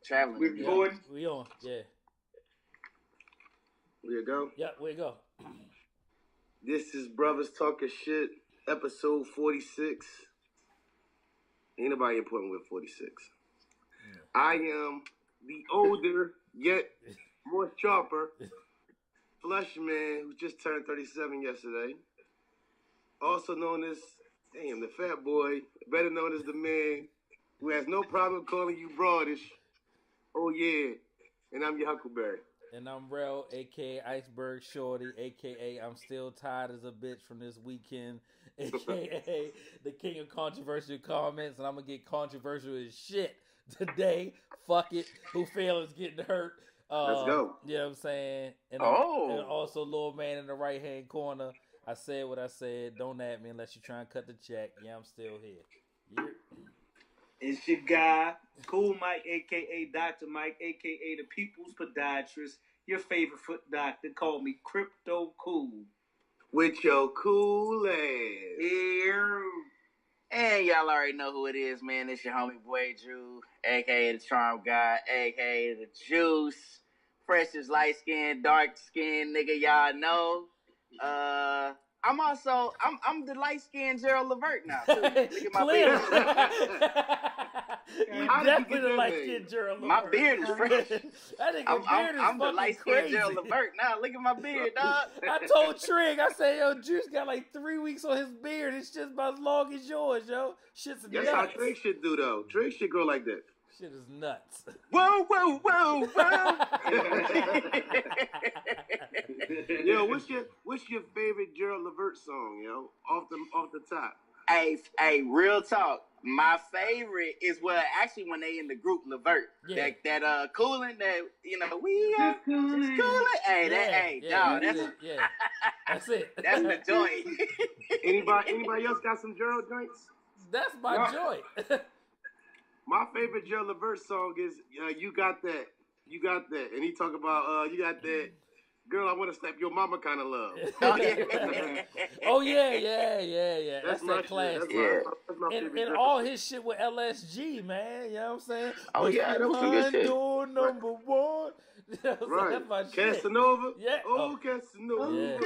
traveling. We recording? We on, yeah. Where you go? Yeah, where you go? This is Brothers Talking Shit, episode 46. Ain't nobody important with 46. Yeah. I am the older, yet more sharper flush man who just turned 37 yesterday. Also known as, the fat boy, better known as the man who has no problem calling you broadish. Oh, yeah. And I'm your Huckleberry. And I'm Rel, a.k.a. Iceberg Shorty, a.k.a. I'm still tired as a bitch from this weekend, a.k.a. the king of controversial comments, and I'm going to get controversial as shit today. Fuck it. Who feels getting hurt? Let's go. You know what I'm saying? And also, little man in the right-hand corner, I said what I said. Don't at me unless you're trying to cut the check. Yeah, I'm still here. Yeah. It's your guy, Cool Mike, a.k.a. Dr. Mike, a.k.a. the People's Podiatrist, your favorite foot doctor. Call me Crypto Cool. With your cool ass. Yeah. And y'all already know who it is, man. It's your homie boy Drew, a.k.a. the Charm Guy, a.k.a. the Juice. Fresh as light skin, dark skin, nigga, y'all know. I'm the light skinned Gerald Levert now. Look at my beard. Definitely the light skinned Gerald Levert. My beard is fresh. I'm the light skinned Gerald Levert now. Look at my beard, dog. I told Trig, I said, yo, Juice got like 3 weeks on his beard. It's just about as long as yours, yo. Shit's nuts. That's how Trig should do, though. Trig should grow like that. Shit is nuts. Whoa, whoa, whoa, whoa. Yo, what's your favorite Gerald Levert song, yo? Off the top. Hey, real talk. My favorite is actually when they in the group Levert. Yeah. That cooling that we are just cooling. Hey, dog. That's it. That's the joint. Anybody else got some Gerald joints? That's my joint. My favorite Gerald Levert song is You Got That. You Got That. And he talk about you got that girl I want to slap your mama kind of love. Oh yeah. That's that classic. That's my and all his shit with LSG, man. You know what I'm saying? Oh yeah, that was some good shit. Door number one. Right. That's my Casanova. Yeah. Oh, Casanova. Yeah.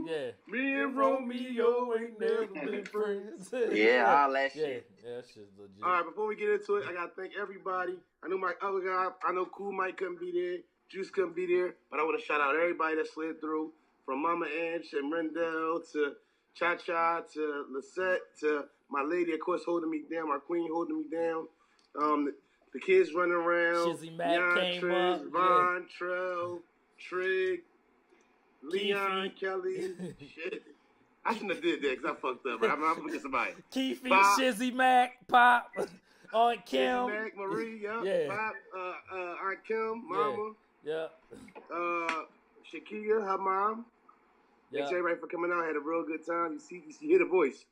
Yeah. Me and Romeo ain't never been friends. Yeah, all that shit. Yeah, that shit's legit. All right, before we get into it, I gotta thank everybody. I know my other guy. I know Cool Mike couldn't be there. Juice couldn't be there, but I want to shout out everybody that slid through, from Mama Ange and Rendell to Cha Cha to Lisette to my lady, of course, holding me down, my queen holding me down. The kids running around. Shizzy Mac came up. Von, Trell, Trig, Leon, Kelly. Shit. I shouldn't have did that because I fucked up. I'm gonna get somebody. Keefy, Shizzy Mac, Pop, Aunt Kim. Shizzy Mac, Marie, Pop, Aunt Kim, Mama. Yeah. Shakia, her mom. Yeah. Thanks everybody for coming out. Had a real good time. You hear the voice.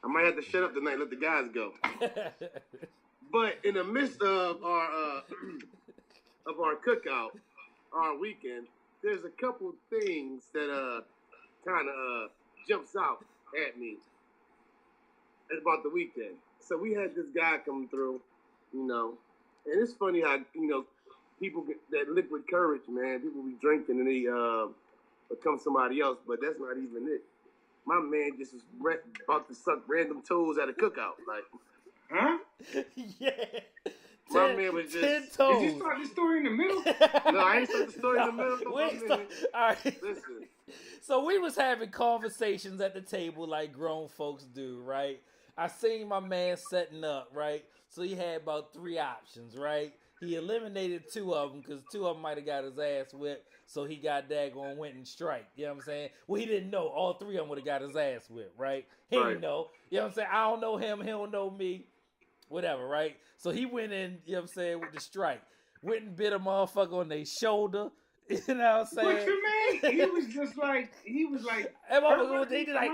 I might have to shut up tonight and let the guys go. But in the midst of our cookout, our weekend, there's a couple things that kind of jumps out at me about the weekend. So we had this guy come through, and it's funny how people get that liquid courage, man. People be drinking and they become somebody else, but that's not even it. My man just was about to suck random toes at a cookout, like. Huh? Yeah. My man was just. 10 toes. Did you start the story in the middle? No, I ain't start the story in the middle. All right. Listen. So we was having conversations at the table like grown folks do, right? I seen my man setting up, right? So he had about 3 options, right? He eliminated 2 of them because 2 of them might have got his ass whipped. So he got daggone went and strike. You know what I'm saying? Well, he didn't know. All 3 of them would have got his ass whipped, right? He didn't know. You know what I'm saying? I don't know him. He don't know me. Whatever, right? So he went in, you know what I'm saying, with the strike. Went and bit a motherfucker on their shoulder. You know what I'm saying? What you mean? He was like. That motherfucker, he did like,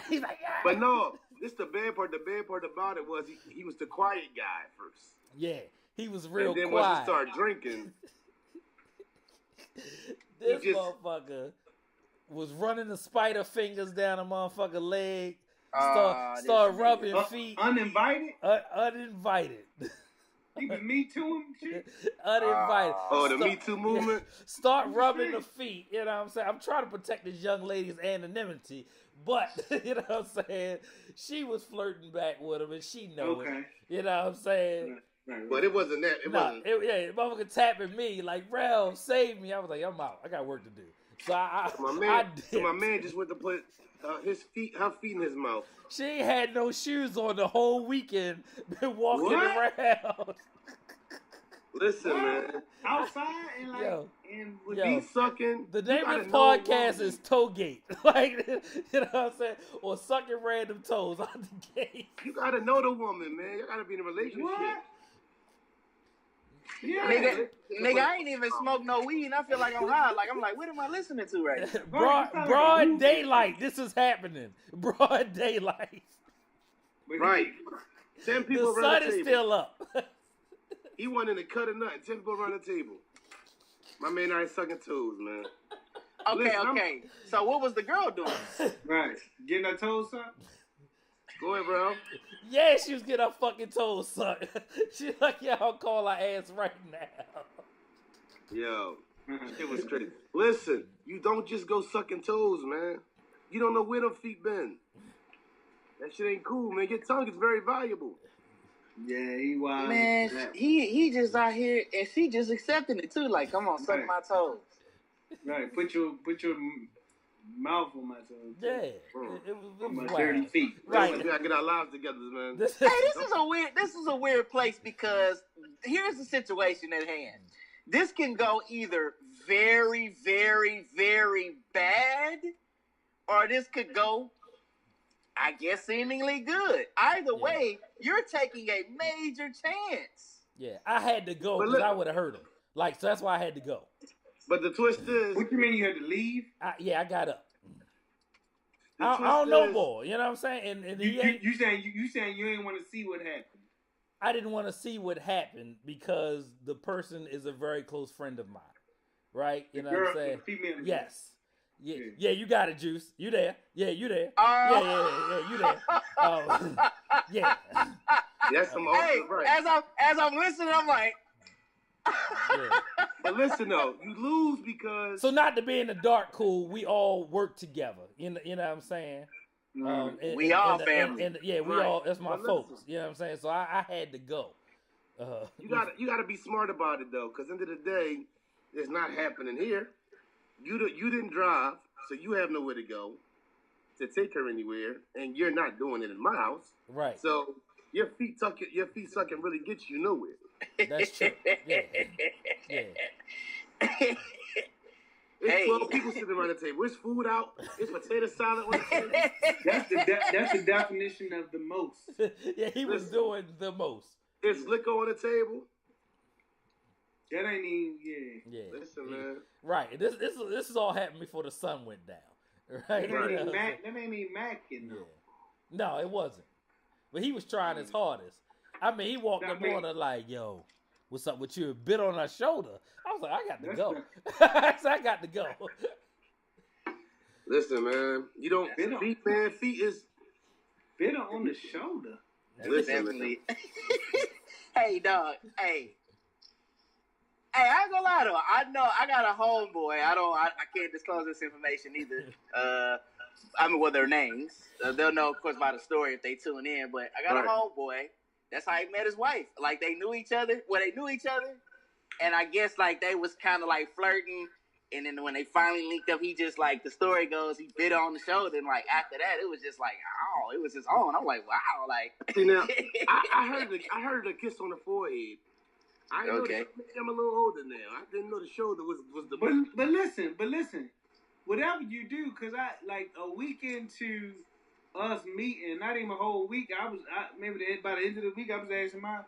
he's like, Arr. But no, this the bad part. The bad part about it was he was the quiet guy at first. Yeah, he was real quiet. And then quiet. once he started drinking, this motherfucker was running the spider fingers down a motherfucker leg. Start rubbing feet. Uninvited? Uninvited. He the Me Too and shit? Uninvited. Oh, the Me Too movement? Start rubbing the feet. You know what I'm saying? I'm trying to protect this young lady's anonymity. But, you know what I'm saying? She was flirting back with him and she know it. You know what I'm saying? Right. But it wasn't that. It wasn't. The motherfucker tapping me like, Rel, save me. I was like, I'm out. I got work to do. So my man just went to put her feet in his mouth. She ain't had no shoes on the whole weekend. Been walking around. Listen, man. Outside and like, and with feet sucking. The name of the podcast is Toegate. Like, you know what I'm saying? Or sucking random toes out the gate. You gotta know the woman, man. You gotta be in a relationship. What? Yeah. Nigga, I ain't even smoked no weed and I feel like I'm high. Like, I'm like, what am I listening to right now? Broad daylight. This is happening. Broad daylight. Right. 10 people the around sun the is table. still up. He wanted to cut a nut and 10 people around the table. My man ain't sucking toes, man. Okay. So what was the girl doing? Right. Getting her toes sucked? Go ahead, bro. Yeah, she was getting her fucking toes sucked. She like, I'll call her ass right now. Yo, it was crazy. Listen, you don't just go sucking toes, man. You don't know where them feet been. That shit ain't cool, man. Your tongue is very valuable. Yeah, he was. Man, he just out here, and she just accepting it too. Like, come on, suck my toes. Right, put your mouth on my toes. Yeah, it was my wild. dirty feet. Right. We gotta get our lives together, man. Hey, this is a weird place because here's the situation at hand. This can go either very, very, very bad, or this could go, I guess, seemingly good. Either way, you're taking a major chance. Yeah, I had to go because I would have hurt him. Like, so that's why I had to go. But the twist is... What you mean you had to leave? I got up. I don't know more. You know what I'm saying? And you saying you ain't want to see what happened? I didn't want to see what happened because the person is a very close friend of mine. Right? You know what I'm saying? Female. Yes. Yeah, you got it, Juice. You there? Yeah, you there? Yeah, you there? Yeah. That's some hey, right. As I'm listening, I'm like. Yeah. But listen though, you lose because. So not to be in the dark, cool. We all work together. You know what I'm saying? We all family. We all. That's my folks. You know what I'm saying? So I had to go. You gotta be smart about it though, because end of the day, it's not happening here. You didn't drive, so you have nowhere to go to take her anywhere, and you're not doing it in my house. Right. So your feet sucking really gets you nowhere. That's true. Yeah. It's 12 people sitting around the table. There's food out. It's potato salad on the table. That's the definition of the most. Yeah, he was doing the most. There's liquor on the table. That ain't even, yeah. Listen, man. Right. This is all happened before the sun went down. Right. That ain't even macking though. Yeah. No, it wasn't. But he was trying his hardest. I mean, he walked up on her like, "Yo, what's up with you?" A bit on her shoulder. I was like, "I got to go." I got to go. Listen, man. You don't feet is bit on the shoulder. Listen, definitely. Hey, dog. Hey, I ain't gonna lie though. I know I got a homeboy. I can't disclose this information either. I mean, well, their names. They'll know, of course, by the story if they tune in. But I got a homeboy. That's how he met his wife. Like, they knew each other. Well, they knew each other. And I guess, like, they was kind of, like, flirting. And then when they finally linked up, he just, like, the story goes, he bit her on the shoulder. And, like, after that, it was just like, oh, it was just on. I'm like, wow. Like, see, now, I heard a kiss on the forehead. I know I'm a little older now. I didn't know the shoulder was the. But listen. Whatever you do, because I like a week into us meeting, not even a whole week. Maybe by the end of the week, I was asking my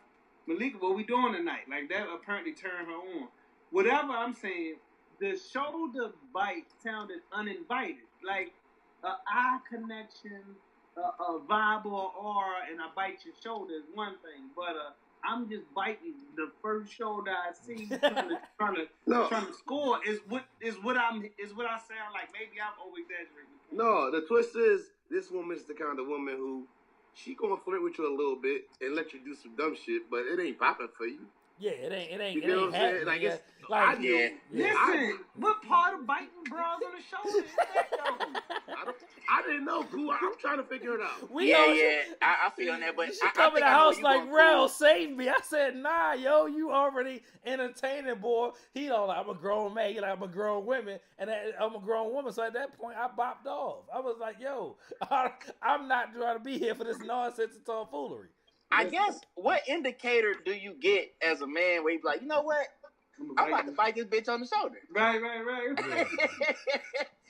Malika, what we doing tonight? Like that apparently turned her on. Whatever I'm saying, the shoulder bite sounded uninvited, like an eye connection, a vibe or aura, and I bite your shoulder is one thing, but I'm just biting the first shoulder I see, trying to score is what I sound like. Maybe I'm over exaggerating. No, the twist is this woman is the kind of woman who she gonna flirt with you a little bit and let you do some dumb shit, but it ain't popping for you. Yeah, it ain't. You It know ain't what I'm saying? happening. Like, Yeah. it's, Like, I knew. Yeah. Listen, what part of biting bras on the shoulder is that though? I didn't know, cool. I'm trying to figure it out. we know I feel that, but she I come in think the I know house you like, gonna Rel, pull. save me. I said, nah, yo, you already entertaining, boy. He don't like, I'm a grown man. He like, I'm a grown woman. And I'm a grown woman. So at that point, I bopped off. I was like, yo, I'm not trying to be here for this nonsense and tomfoolery. I guess, what indicator do you get as a man where you be like, you know what? I'm about to bite this bitch on the shoulder. Right.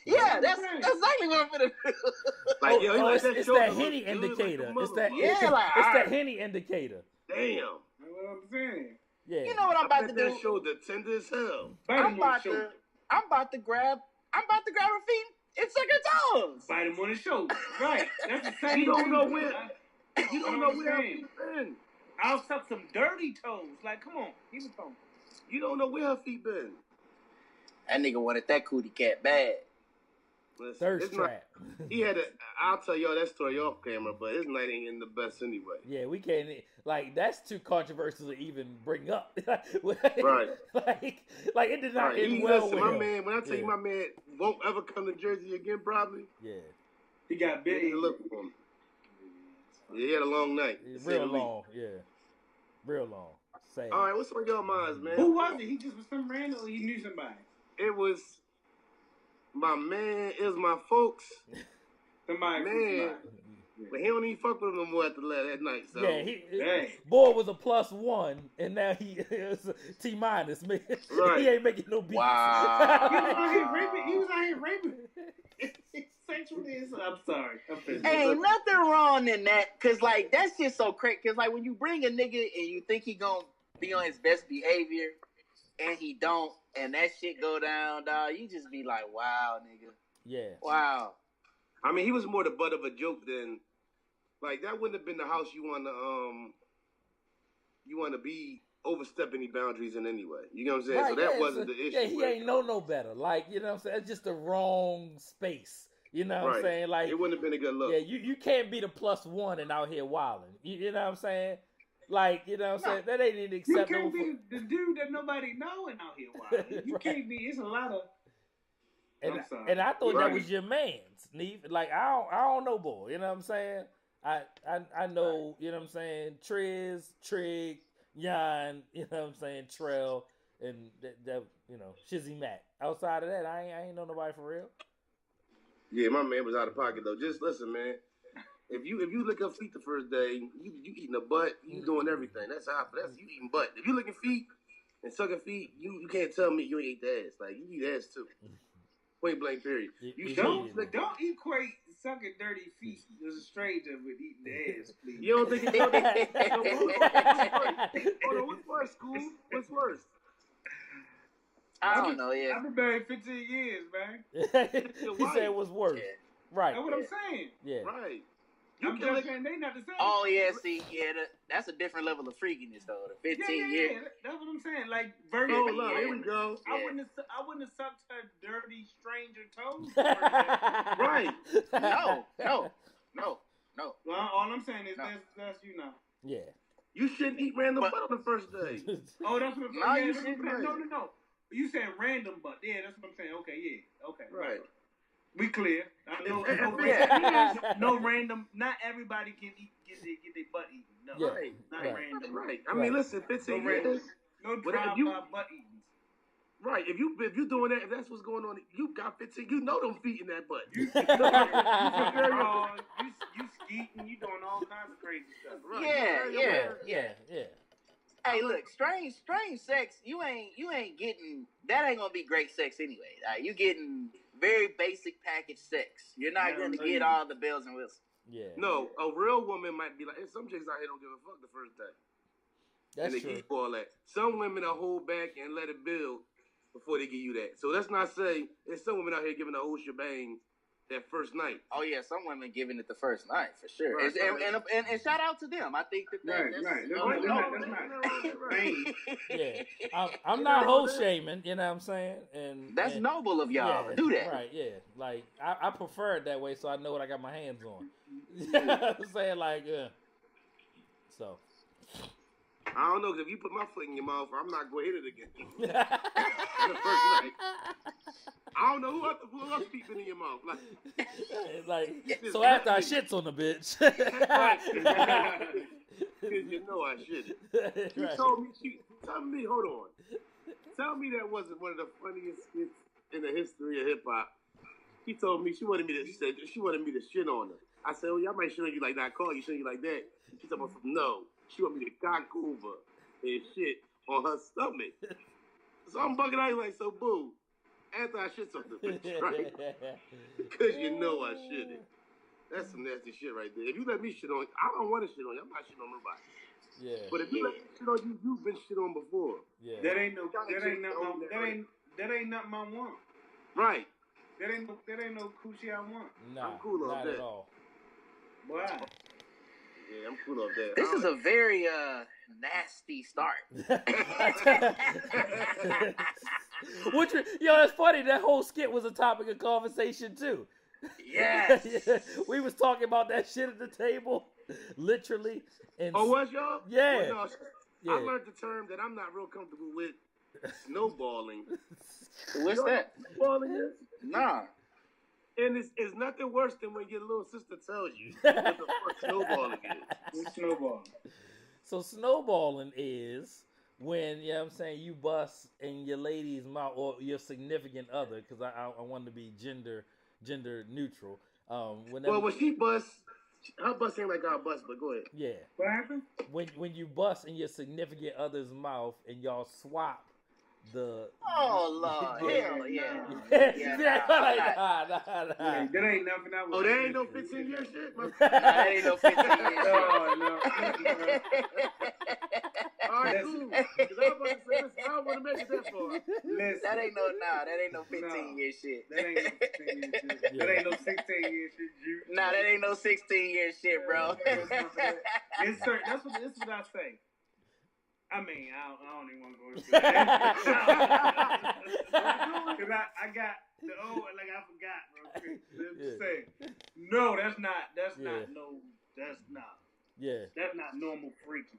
Yeah, that's exactly what I'm gonna do. Like, yo, he like it's shoulder that Henny look good indicator. like a It's that Yeah, like, it's all that right. Henny indicator. Damn. That's what I'm saying. Yeah. You know what I'm I about bet to that do? shoulder tender as hell. Bite I'm him on the about shoulder. to grab her feet and suck her toes. Bite him on the shoulder. Right. That's the same You don't thing. know where. I You don't know where her feet been. I'll suck some dirty toes. Like, come on, keep it going. You don't know where her feet been. That nigga wanted that cootie cat bad. Listen, Thirst it's not- trap. He had a. I'll tell y'all that story off camera, but his night ain't in the best anyway. Yeah, we can't. Like, that's too controversial to even bring up. Right. Like it did not Right. end He, well listen, with my him. man. When I tell you, my man won't ever come to Jersey again, probably. Yeah, He got You need big. to look for him. Yeah, he had a long night. to say real the least. long. Yeah, real long. Sad. All right, what's on your minds, man? Who was it? He just was some random or he knew somebody? It was my man. It was my folks. Somebody. Man. But he don't even fuck with him no more after that night. So Yeah, he Hey. boy was a +1, and now he is a T-, man. Right. He ain't making no beats. Wow. He was out here raping. He was out here raping. Sexually, I'm sorry. I'm finished. Ain't nothing wrong in that, cause like that's just so crazy. Cause like when you bring a nigga and you think he gonna be on his best behavior, and he don't, and that shit go down, dog, you just be like, wow, nigga, Yeah. wow. I mean, he was more the butt of a joke than like that. Wouldn't have been the house you want to be overstep any boundaries in anyway. You know what I'm saying? Right, So that yeah, wasn't the issue. Yeah, he with ain't it. no better. Like, you know what I'm saying? It's just the wrong space. You know what I'm Right. saying? Like, It wouldn't have been a good look. yeah, you can't be the +1 and out here wilding. You know what I'm saying? Like, you know what I'm saying? That ain't even You acceptable. can't be the dude that nobody knowing out here. Wild. You Right. can't be. It's a lot of. And, I'm sorry. and I thought that Right. was your man's, Neve. Like, I don't know, boy. You know what I'm saying? I know, you know what I'm saying? Triz, Trig, Jan, you know what I'm saying? Trell, and that you know, Shizzy Mac. Outside of that, I ain't know nobody for real. Yeah, my man was out of pocket though. Just listen, man. If you lick her feet the first day, you eating a butt, you doing everything. That's you eating butt. If you licking feet and sucking feet, you can't tell me you ain't eat the ass. Like you eat ass too. Point blank period. You Don't eating it. don't equate sucking dirty feet as a stranger with eating the ass, please. You don't think Hold on, what's worse, school? What's worse? I don't know, yeah. I've been married 15 years, man. He said it was worse. Yeah. Right. That's what I'm saying. Yeah. Right. I'm just saying they not the same. Oh yeah, see, yeah, that's a different level of freakiness though. The 15 years. That's what I'm saying. Like Virgil. Hold on, here we go. I wouldn't have sucked her dirty stranger toes. Right. No. Well, all I'm saying is that's you know. Yeah. You shouldn't eat random butt on the first day. Oh, that's what I'm No, saying. you Yeah, shouldn't. No. You saying random butt. Yeah, that's what I'm saying. Okay, yeah. Okay. Right. We clear. No random. Not everybody can get their butt eaten. No, Yeah. not Right. random. Right. I mean, listen, 15 No random. years. No Whatever drive you- by butt eating. Right. If you doing that, if that's what's going on, you got 15. You know them feet in that butt. You skeeting. You doing all kinds of crazy stuff. Right. Yeah. Hey, look, strange sex. You ain't getting that. Ain't gonna be great sex anyway. You getting very basic package sex. You're not gonna get all the bells and whistles. Yeah. No, a real woman might be like, and some chicks out here don't give a fuck the first day. That's and they true. give you all that. Some women will hold back and let it build before they give you that. So let's not say there's some women out here giving the whole shebang that first night. Oh yeah, some women giving it the first night for sure. Right, and shout out to them. I think that's Right. That's Yeah. I'm not hoe shaming, you know what I'm saying? that's noble of y'all to do that. Right, yeah. Like I prefer it that way so I know what I got my hands on. I'm saying like, so. I don't know, because if you put my foot in your mouth, I'm not going to hit it again. The first night. I don't know who else keep it in your mouth. Like so after I shits on the bitch. Because you know I shit. She Right. tell me, hold on. Tell me that wasn't one of the funniest skits in the history of hip hop. She told me she wanted me to shit on her. I said, "Oh, y'all might shit on you like that. I call you shit on you like that." She told me, "No, she want me to cock over and shit on her stomach." So I'm bugging out like, so boo. After I shit on the bitch, right? Because you know I shitted. That's some nasty shit right there. If you let me shit on you, I don't want to shit on you. I'm not shitting on nobody. Yeah. But if you let me shit on you, you've been shit on before. Yeah. That ain't nothing I want. Right. That ain't no coochie I want. Nah, I'm cool off not that. at all. Why? Yeah, I'm cool off that. This is a very nasty start. It's funny. That whole skit was a topic of conversation too. Yes. We was talking about that shit at the table, literally. And Oh, was y'all? Yeah. Well, no, Yeah. I learned the term that I'm not real comfortable with. Snowballing. What's that? Snowballing is? Nah. And it's nothing worse than when your little sister tells you what the fuck snowballing is. What's snowballing? So snowballing is when, you know what I'm saying, you bust in your lady's mouth or your significant other, because I want to be gender neutral. Whenever, Well, when she busts, her bust ain't like our bust, but go ahead. yeah. What happened? When you bust in your significant other's mouth and y'all swap the... Oh, Lord. Yeah. Hell yeah. Yeah, Nah. Hey, that ain't nothing I would. Oh, that ain't no 15-year shit? Nah, that ain't no 15 years. No. All right, cool. Because I was about to say, listen, I don't want to make it that far. Listen, That ain't no 15 year shit. that ain't no 15 year shit. That ain't no 16 year shit, Jude. Nah, that ain't no 16 year shit, bro. It's certain. This is what I say. I mean, I don't even want to go into that. Because I got the old, like I forgot, bro. Yeah. Say, no, that's not Yeah. that's not normal freaky.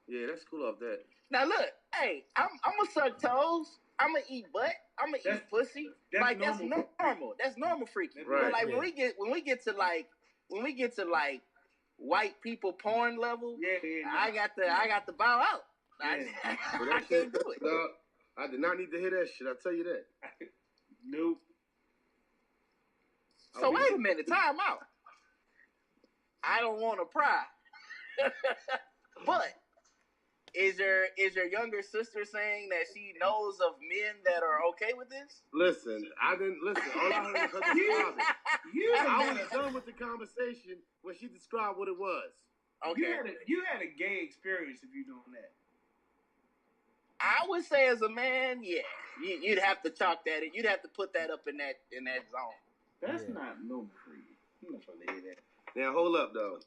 Yeah, that's cool off that. Now look, hey, I'm gonna suck toes. I'm gonna eat butt. I'm gonna eat pussy. That's That's normal. That's normal freaking. Right. But like Yeah. when we get to white people porn level, Yeah. I got to bow out. Yeah. I That can't do it. dog, I did not need to hear that shit. I'll tell you that. Nope. So wait a minute, time out. I don't want to pry, but is your younger sister saying that she knows of men that are okay with this? Listen. All I heard was her describe it. I was done with the conversation when she described what it was. Okay. You had a gay experience if you doing that. I would say as a man, yeah, you'd have to chalk that. You'd have to put that up in that zone. That's Yeah. not normal for you. I'm not gonna hear that. Now, hold up, though.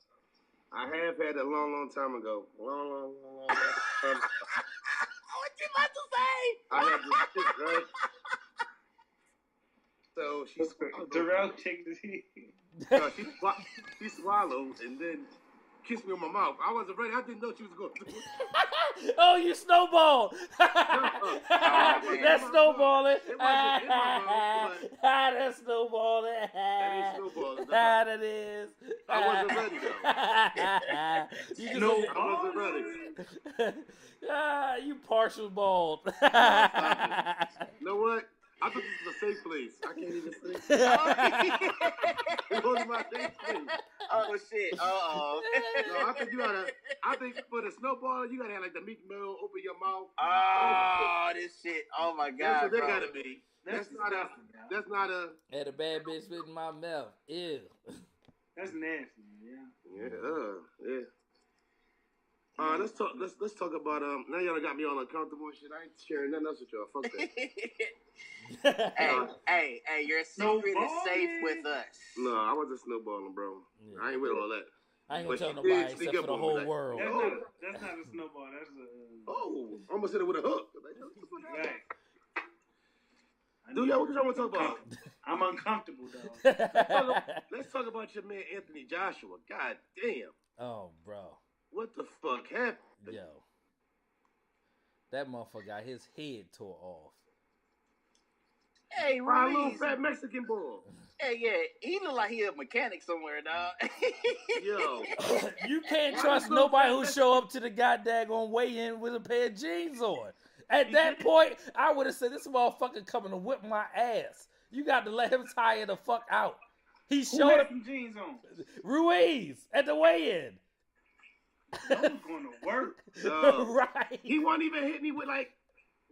I have had a long time ago. Long time. What you about to say? I had this shit, right? So she swallowed. Darrell checked his head. No, she swallowed and then kissed me on my mouth. I wasn't ready. I didn't know she was going to do it. Oh, you snowballed. That's snowballing. It wasn't in my mouth, but That's snowballing. that ain't snowballing. That it is. I wasn't ready, though. You just I wasn't ready. You partial bald. You know what? I thought this was a safe place. I can't even say. It wasn't my safe place. Oh shit! Uh-oh. No, I think for the snowball, you gotta have like the Meek Mill, open your mouth. Oh, this shit! Oh my That's god, what they bro. gotta be. That's not a. Had a bad bitch spit in my mouth. Ew. That's nasty, yeah. Yeah. Let's talk about now y'all got me all uncomfortable and shit. I ain't sharing nothing else with y'all. Fuck that. hey, your secret is safe with us. No, I wasn't snowballing, bro. Yeah. I ain't with all that. I ain't gonna But tell she nobody did except sneak for up the on me, whole like, world. That's not a snowball. That's a. Oh, I almost hit it with a hook. Like, what the fuck happened? Right. Dude, what y'all want to talk about? I'm uncomfortable, dog. Let's talk about your man Anthony Joshua. God damn. Oh, bro. What the fuck happened? Yo. That motherfucker got his head tore off. Hey, My little Ruiz. fat Mexican boy. Hey, yeah, he look like he a mechanic somewhere, dog. Yo. You can't trust nobody who show up to the goddamn weigh-in with a pair of jeans on. At that point, I would have said, this motherfucker coming to whip my ass. You got to let him tire the fuck out. He showed up. Some jeans on? Ruiz at the weigh-in. Those going to work. Right. He won't even hit me with like,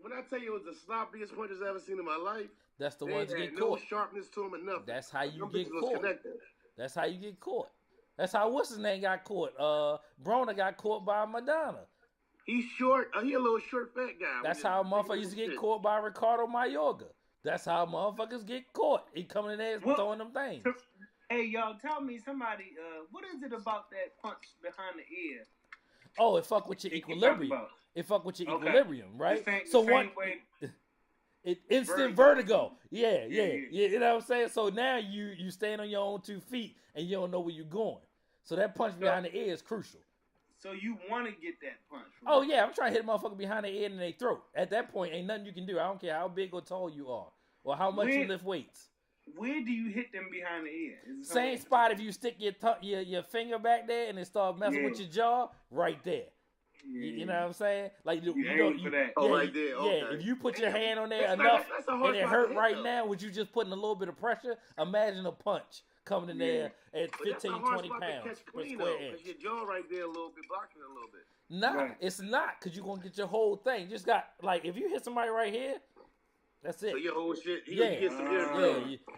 when I tell you it was the sloppiest punches I've ever seen in my life. That's the ones that get no caught. sharpness to him or nothing. That's how you Them get bitches was caught. connected. That's how you get caught. That's how what's his name got caught. Broner got caught by Madonna. He's short. He a little short fat guy. That's how motherfuckers used to get caught by Ricardo Mayorga. That's how motherfuckers get caught. He coming in there and throwing them things. Hey, y'all, tell me, somebody, what is it about that punch behind the ear? Oh, it fuck with your equilibrium. It fuck with your equilibrium, right? Instant vertigo. Yeah. You know what I'm saying? So now you stand on your own 2 feet and you don't know where you're going. So that punch behind the ear is crucial. So you want to get that punch? Right? Oh yeah, I'm trying to hit a motherfucker behind the ear and their throat. At that point, ain't nothing you can do. I don't care how big or tall you are or how much you lift weights. Where do you hit them behind the ear? Same spot. If you stick your finger back there and it start messing with your jaw, right there. You know what I'm saying? Like you for that. Right there. Okay. Yeah, if you put your hand on there enough and it hurt right now, would you just putting a little bit of pressure? Imagine a punch coming in there at 15, 20 pounds per square inch. Your jaw right there a little bit, blocking it a little bit. Nah, it's not, because you're going to get your whole thing. You just got, like, if you hit somebody right here, that's it. So your whole shit,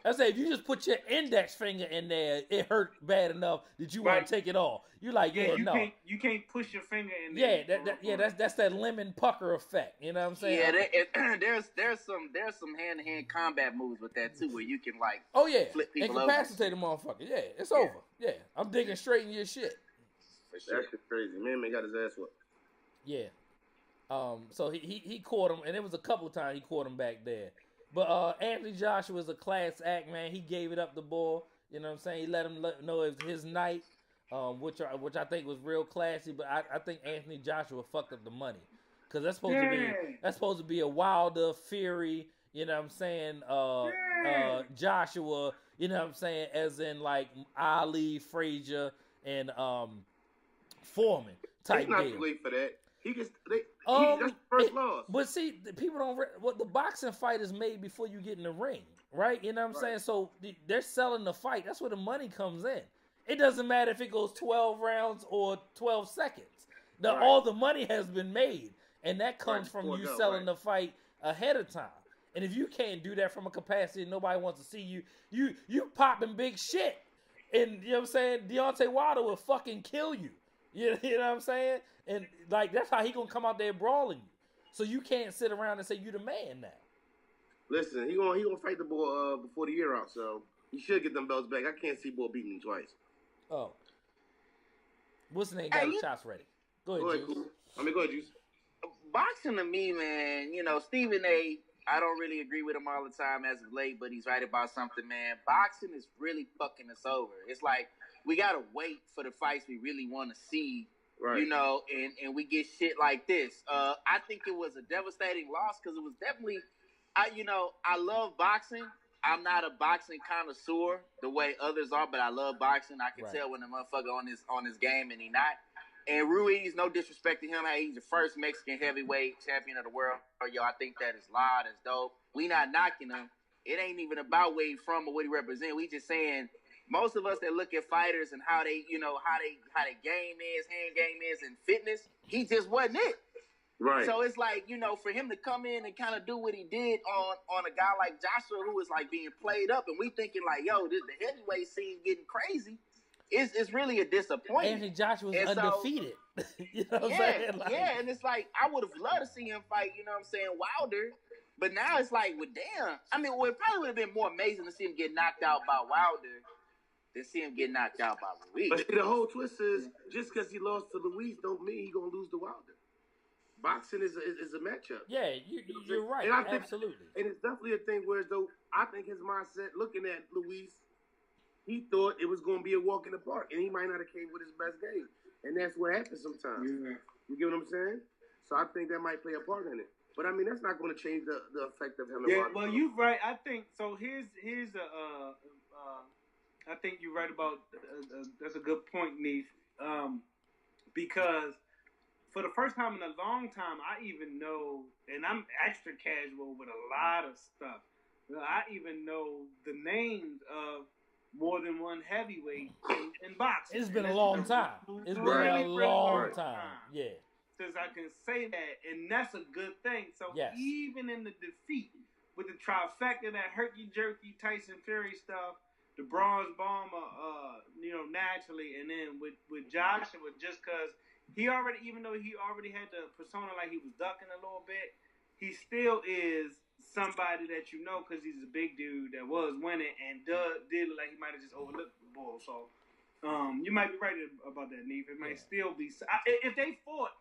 I say, if you just put your index finger in there, it hurt bad enough that you want to take it off. You're like, you can't push your finger in there. That's that lemon pucker effect. You know what I'm saying? Yeah, there's some hand-to-hand combat moves with that too, where you can like flip people over. Incapacitate a motherfucker. Yeah, it's over. Yeah, I'm digging straight in your shit. For sure. That's just crazy. Man got his ass whooped. Yeah. So he caught him, and it was a couple of times he caught him back there. But Anthony Joshua was a class act, man. He gave it up the ball. You know what I'm saying? He let him know it was his night, which I think was real classy. But I think Anthony Joshua fucked up the money, because that's supposed to be a Wilder, Fury. You know what I'm saying? Joshua. You know what I'm saying? As in like Ali, Frazier, and Foreman type deal. He's not too late for that. That's the first loss. But see, people don't. The boxing fight is made before you get in the ring, right? You know what I'm saying? So they're selling the fight. That's where the money comes in. It doesn't matter if it goes 12 rounds or 12 seconds. All the money has been made, and that comes from you selling the fight ahead of time. And if you can't do that from a capacity, nobody wants to see you. You popping big shit, and you know what I'm saying? Deontay Wilder will fucking kill you. You know what I'm saying? And like that's how he gonna come out there brawling you. So you can't sit around and say you the man now. Listen, he gonna fight the boy before the year out, so he should get them belts back. I can't see boy beating him twice. Oh, what's the name? Got the shots ready. Go ahead, Juice. Go ahead, Juice. Boxing to me, man. You know, Stephen A. I don't really agree with him all the time as of late, but he's right about something, man. Boxing is really fucking us over. It's like we gotta wait for the fights we really want to see. Right. You know, and we get shit like this. I think it was a devastating loss because it was definitely, I love boxing. I'm not a boxing connoisseur the way others are, but I love boxing. I can tell when a motherfucker on his game and he not. And Ruiz, no disrespect to him, he's the first Mexican heavyweight champion of the world. Yo, I think that is loud, that's dope. We not knocking him. It ain't even about where he from or what he represent. We just saying most of us that look at fighters and how they, how they game is, hand game is, and fitness, he just wasn't it. Right. So it's like, for him to come in and kind of do what he did on a guy like Joshua, who was like being played up, and we thinking like, yo, the heavyweight scene getting crazy. It's really a disappointment. Anthony Joshua was undefeated. You know what I'm saying? And it's like I would have loved to see him fight, Wilder. But now it's like, well, damn. I mean, it probably would have been more amazing to see him get knocked out by Wilder than see him get knocked out by Ruiz. But the whole twist is just because he lost to Ruiz don't mean he's gonna lose to Wilder. boxing is a matchup. Yeah, you're right. And I think, absolutely. And it's definitely a thing where, though, I think his mindset, looking at Luis, he thought it was going to be a walk in the park, and he might not have came with his best game. And that's what happens sometimes. Yeah. You get what I'm saying? So I think that might play a part in it. But I mean, that's not going to change the effect of him. Yeah, well, you're right. I think so. Here's I think you're right about. That's a good point, Neef. Because for the first time in a long time, I even know, and I'm extra casual with a lot of stuff. I even know the names of more than one heavyweight in boxing. It's been a long time. It's been a long time. Yeah. Since I can say that, and that's a good thing. So even in the defeat with the trifecta, that herky-jerky Tyson Fury stuff, the bronze bomber, naturally, and then with Joshua, just because he already, even though he already had the persona like he was ducking a little bit, he still is somebody that you know because he's a big dude that was winning and did look like he might have just overlooked the bull. So you might be right about that, Neef. It might still be. If they fought,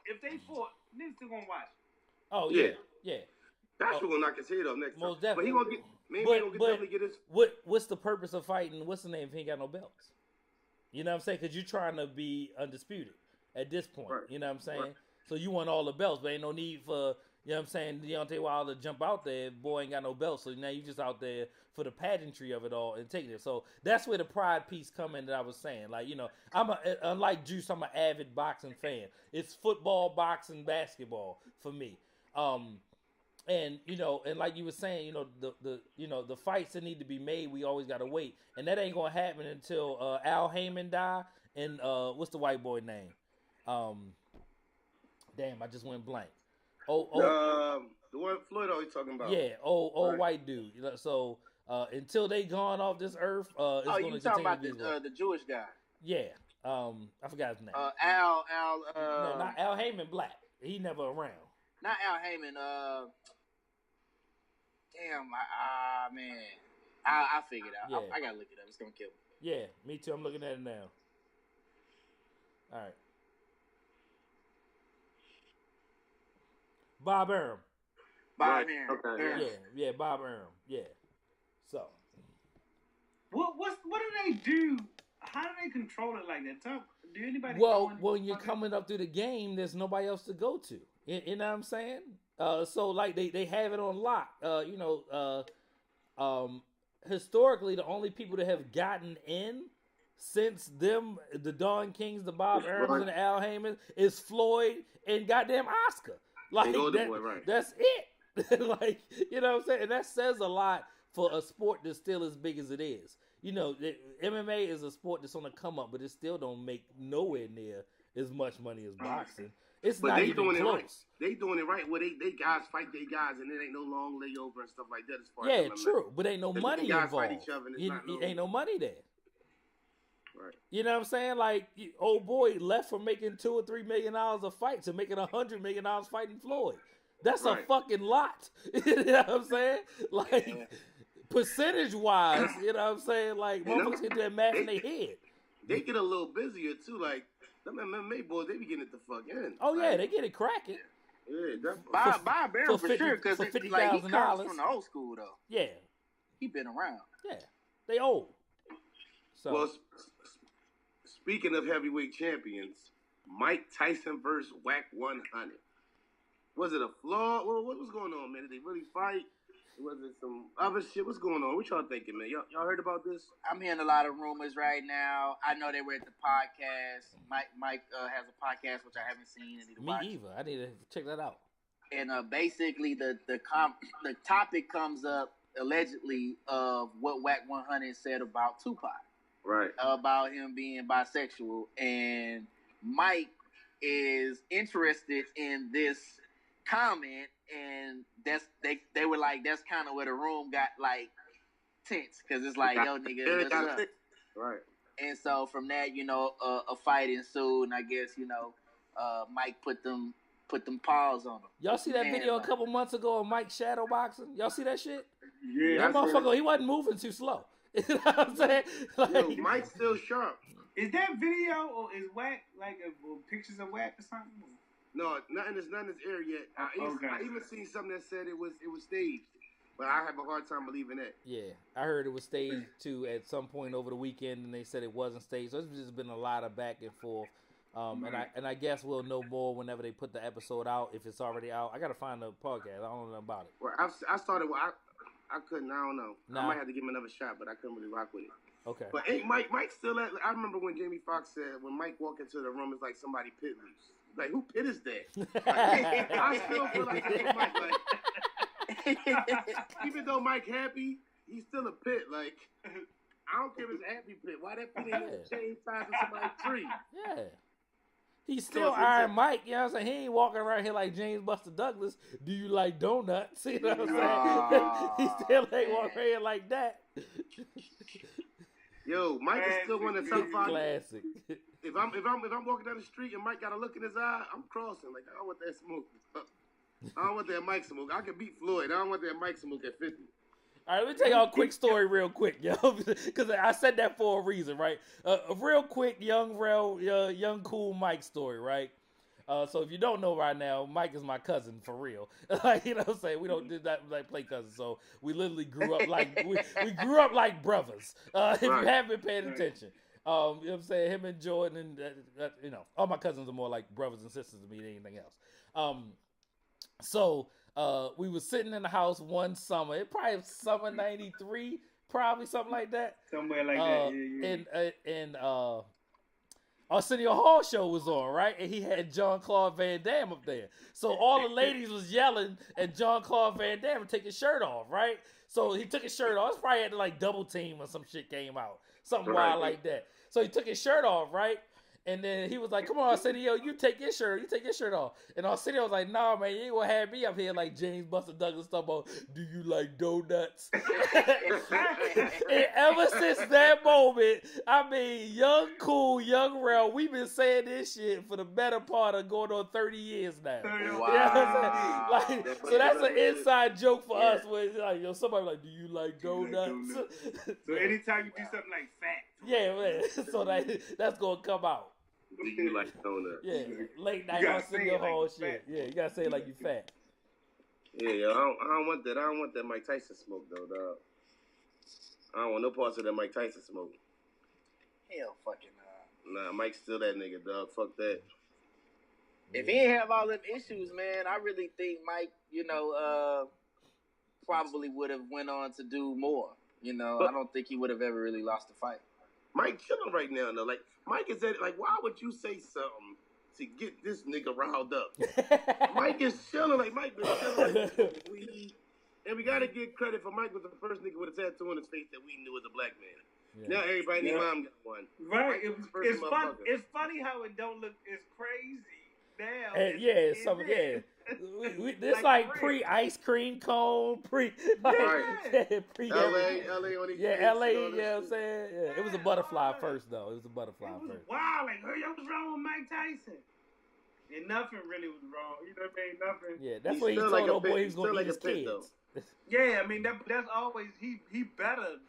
niggas still gonna watch. Oh yeah. That's gonna knock his head off next most time. Definitely. But he gonna definitely get his. What's the purpose of fighting? What's the name if he ain't got no belts? You know what I'm saying? Because you're trying to be undisputed at this point. Right. You know what I'm saying? Right. So you want all the belts, but ain't no need for. You know what I'm saying? Deontay Wilder jump out there, boy ain't got no belt, so now you just out there for the pageantry of it all and taking it. So that's where the pride piece come in that I was saying. Like, unlike Juice, I'm an avid boxing fan. It's football, boxing, basketball for me. And like you were saying, the fights that need to be made, we always gotta wait. And that ain't gonna happen until Al Heyman die and what's the white boy name? Damn, I just went blank. The one Floyd always talking about. Yeah, old white dude. So until they gone off this earth, it's going you to talking about the Jewish guy? Yeah, I forgot his name. Al. No, not Al Heyman. Black. He never around. Not Al Heyman. Damn, man. I'll figure it out. Yeah. I gotta look it up. It's gonna kill me. Yeah, me too. I'm looking at it now. All right. Bob Arum. Bob Arum. Okay. Yeah, Bob Arum. Yeah. So. What do they do? How do they control it like that? Do anybody? Well, when you're coming up through the game, there's nobody else to go to. You know what I'm saying? So like they have it on lock. Historically, the only people that have gotten in since them, the Don Kings, the Bob Arums, and the Al Heyman, is Floyd and goddamn Oscar. Like that's it. Like, you know what I'm saying? And that says a lot for a sport that's still as big as it is. MMA is a sport that's on the come up, but it still don't make nowhere near as much money as boxing. It's not even close. Right. They doing it right where they guys fight their guys and it ain't no long layover and stuff like that as far as MMA. True, but ain't no money involved. Fight each other and ain't no money there. Right. You know what I'm saying? Like, old boy left from making $2 or $3 million a fight to making $100 million fighting Floyd. That's a fucking lot. You know what I'm saying? Like, percentage wise, you know what I'm saying? Like, motherfuckers get that math in their head. They get a little busier too. Like, them MMA boys, they be getting it the fuck in. Oh yeah, they get it cracking. Yeah, definitely. Bob Arum for sure, because he comes from the old school though. Yeah, he been around. Yeah, they old. So. Well, speaking of heavyweight champions, Mike Tyson versus WAC 100. Was it a flaw? What was going on, man? Did they really fight? Was it some other shit? What's going on? What y'all thinking, man? Y'all heard about this? I'm hearing a lot of rumors right now. I know they were at the podcast. Mike has a podcast, which I haven't seen. Me either. I need to check that out. And basically, the topic comes up allegedly of what WAC 100 said about Tupac. Right. About him being bisexual. And Mike is interested in this comment, and they were like, that's kind of where the room got like tense, because it's like, yo, nigga, what's up? Right. And so from that, a fight ensued, and I guess Mike put them paws on him. Y'all see that video a couple months ago of Mike shadowboxing? Y'all see that shit? Yeah. That motherfucker, he wasn't moving too slow. You know what I'm saying? Like, yo, Mike's still sharp. Is that video or is WAC like pictures of WAC or something? No, nothing is aired yet. I even seen something that said it was staged, but I have a hard time believing that. Yeah, I heard it was staged too at some point over the weekend, and they said it wasn't staged. So it's just been a lot of back and forth. And I guess we'll know more whenever they put the episode out, if it's already out. I gotta find the podcast. I don't know about it. Well, I started. Well, I couldn't. I don't know. Nah. I might have to give him another shot, but I couldn't really rock with it. Okay. But ain't Mike still at? I remember when Jamie Foxx said when Mike walked into the room, it's like somebody pit loose. Like, who pit is that? Like, I still feel like it's Mike. Like, even though Mike happy, he's still a pit. Like, I don't care if it's a happy pit. Why that pit ain't change size of somebody's tree? Yeah. He's still Iron Mike, you know what I'm saying? He ain't walking around here like James Buster Douglas. Do you like donuts? You know what I'm saying? He still ain't walking around here like that. Yo, Mike is still one of the top 5. Classic. If I'm walking down the street and Mike got a look in his eye, I'm crossing. Like, I don't want that smoke. I don't want that Mike smoke. I can beat Floyd. I don't want that Mike smoke at 50. All right, let me tell y'all a quick story real quick, yo, because I said that for a reason, right? A real quick, young cool Mike story, right? So if you don't know right now, Mike is my cousin for real. Like, you know what I'm saying? We don't do that like play cousins, so we literally grew up like we grew up like brothers. If you haven't been paying attention. You know what I'm saying? Him and Jordan, and you know, all my cousins are more like brothers and sisters to me than anything else. So we was sitting in the house one summer. It probably was summer '93, probably something like that. Somewhere like that. Yeah. And Arsenio Hall show was on, right? And he had Jean-Claude Van Damme up there. So all the ladies was yelling at Jean-Claude Van Damme to take his shirt off, right? So he took his shirt off. It's probably had to like double team or some shit came out. Something wild like that. So he took his shirt off, right? And then he was like, come on, Arsenio, you take your shirt off. And Arsenio was like, nah, man, you ain't gonna have me up here like James Buster Douglas talking about, do you like donuts? And ever since that moment, I mean, young cool, young real, we've been saying this shit for the better part of going on 30 years now. Wow. You know what I'm saying? Like, so that's an inside joke for us where it's like, yo, somebody like, do you like donuts? So anytime you do something like fat. Yeah, man. So that's gonna come out. Do you like donuts? Yeah, late night Arsenio Hall shit. Yeah, you gotta say it like you fat. Yeah, yo, I don't want that. I don't want that Mike Tyson smoke though, dog. I don't want no parts of that Mike Tyson smoke. Hell fucking Nah, Mike's still that nigga, dog. Fuck that. If he didn't have all them issues, man, I really think Mike, probably would have went on to do more. You know, I don't think he would have ever really lost a fight. Mike chilling right now, though. Like, Mike is at, like, why would you say something to get this nigga riled up? Mike is chilling. Like, Mike been chilling. Like, and we got to give credit for Mike was the first nigga with a tattoo on his face that we knew was a black man. Yeah. Now everybody named mom got one. Right. It's funny how it don't look as crazy now. This like pre-ice cream cone, pre LA on these LA, you know what I'm saying? Yeah, it was a butterfly first though. It was a butterfly first. Wow, like, hey, what's wrong with Mike Tyson? And nothing really was wrong. You know what I mean? Nothing. Yeah, that's what he told old boy he was gonna eat his kids. Yeah, I mean that's always he a better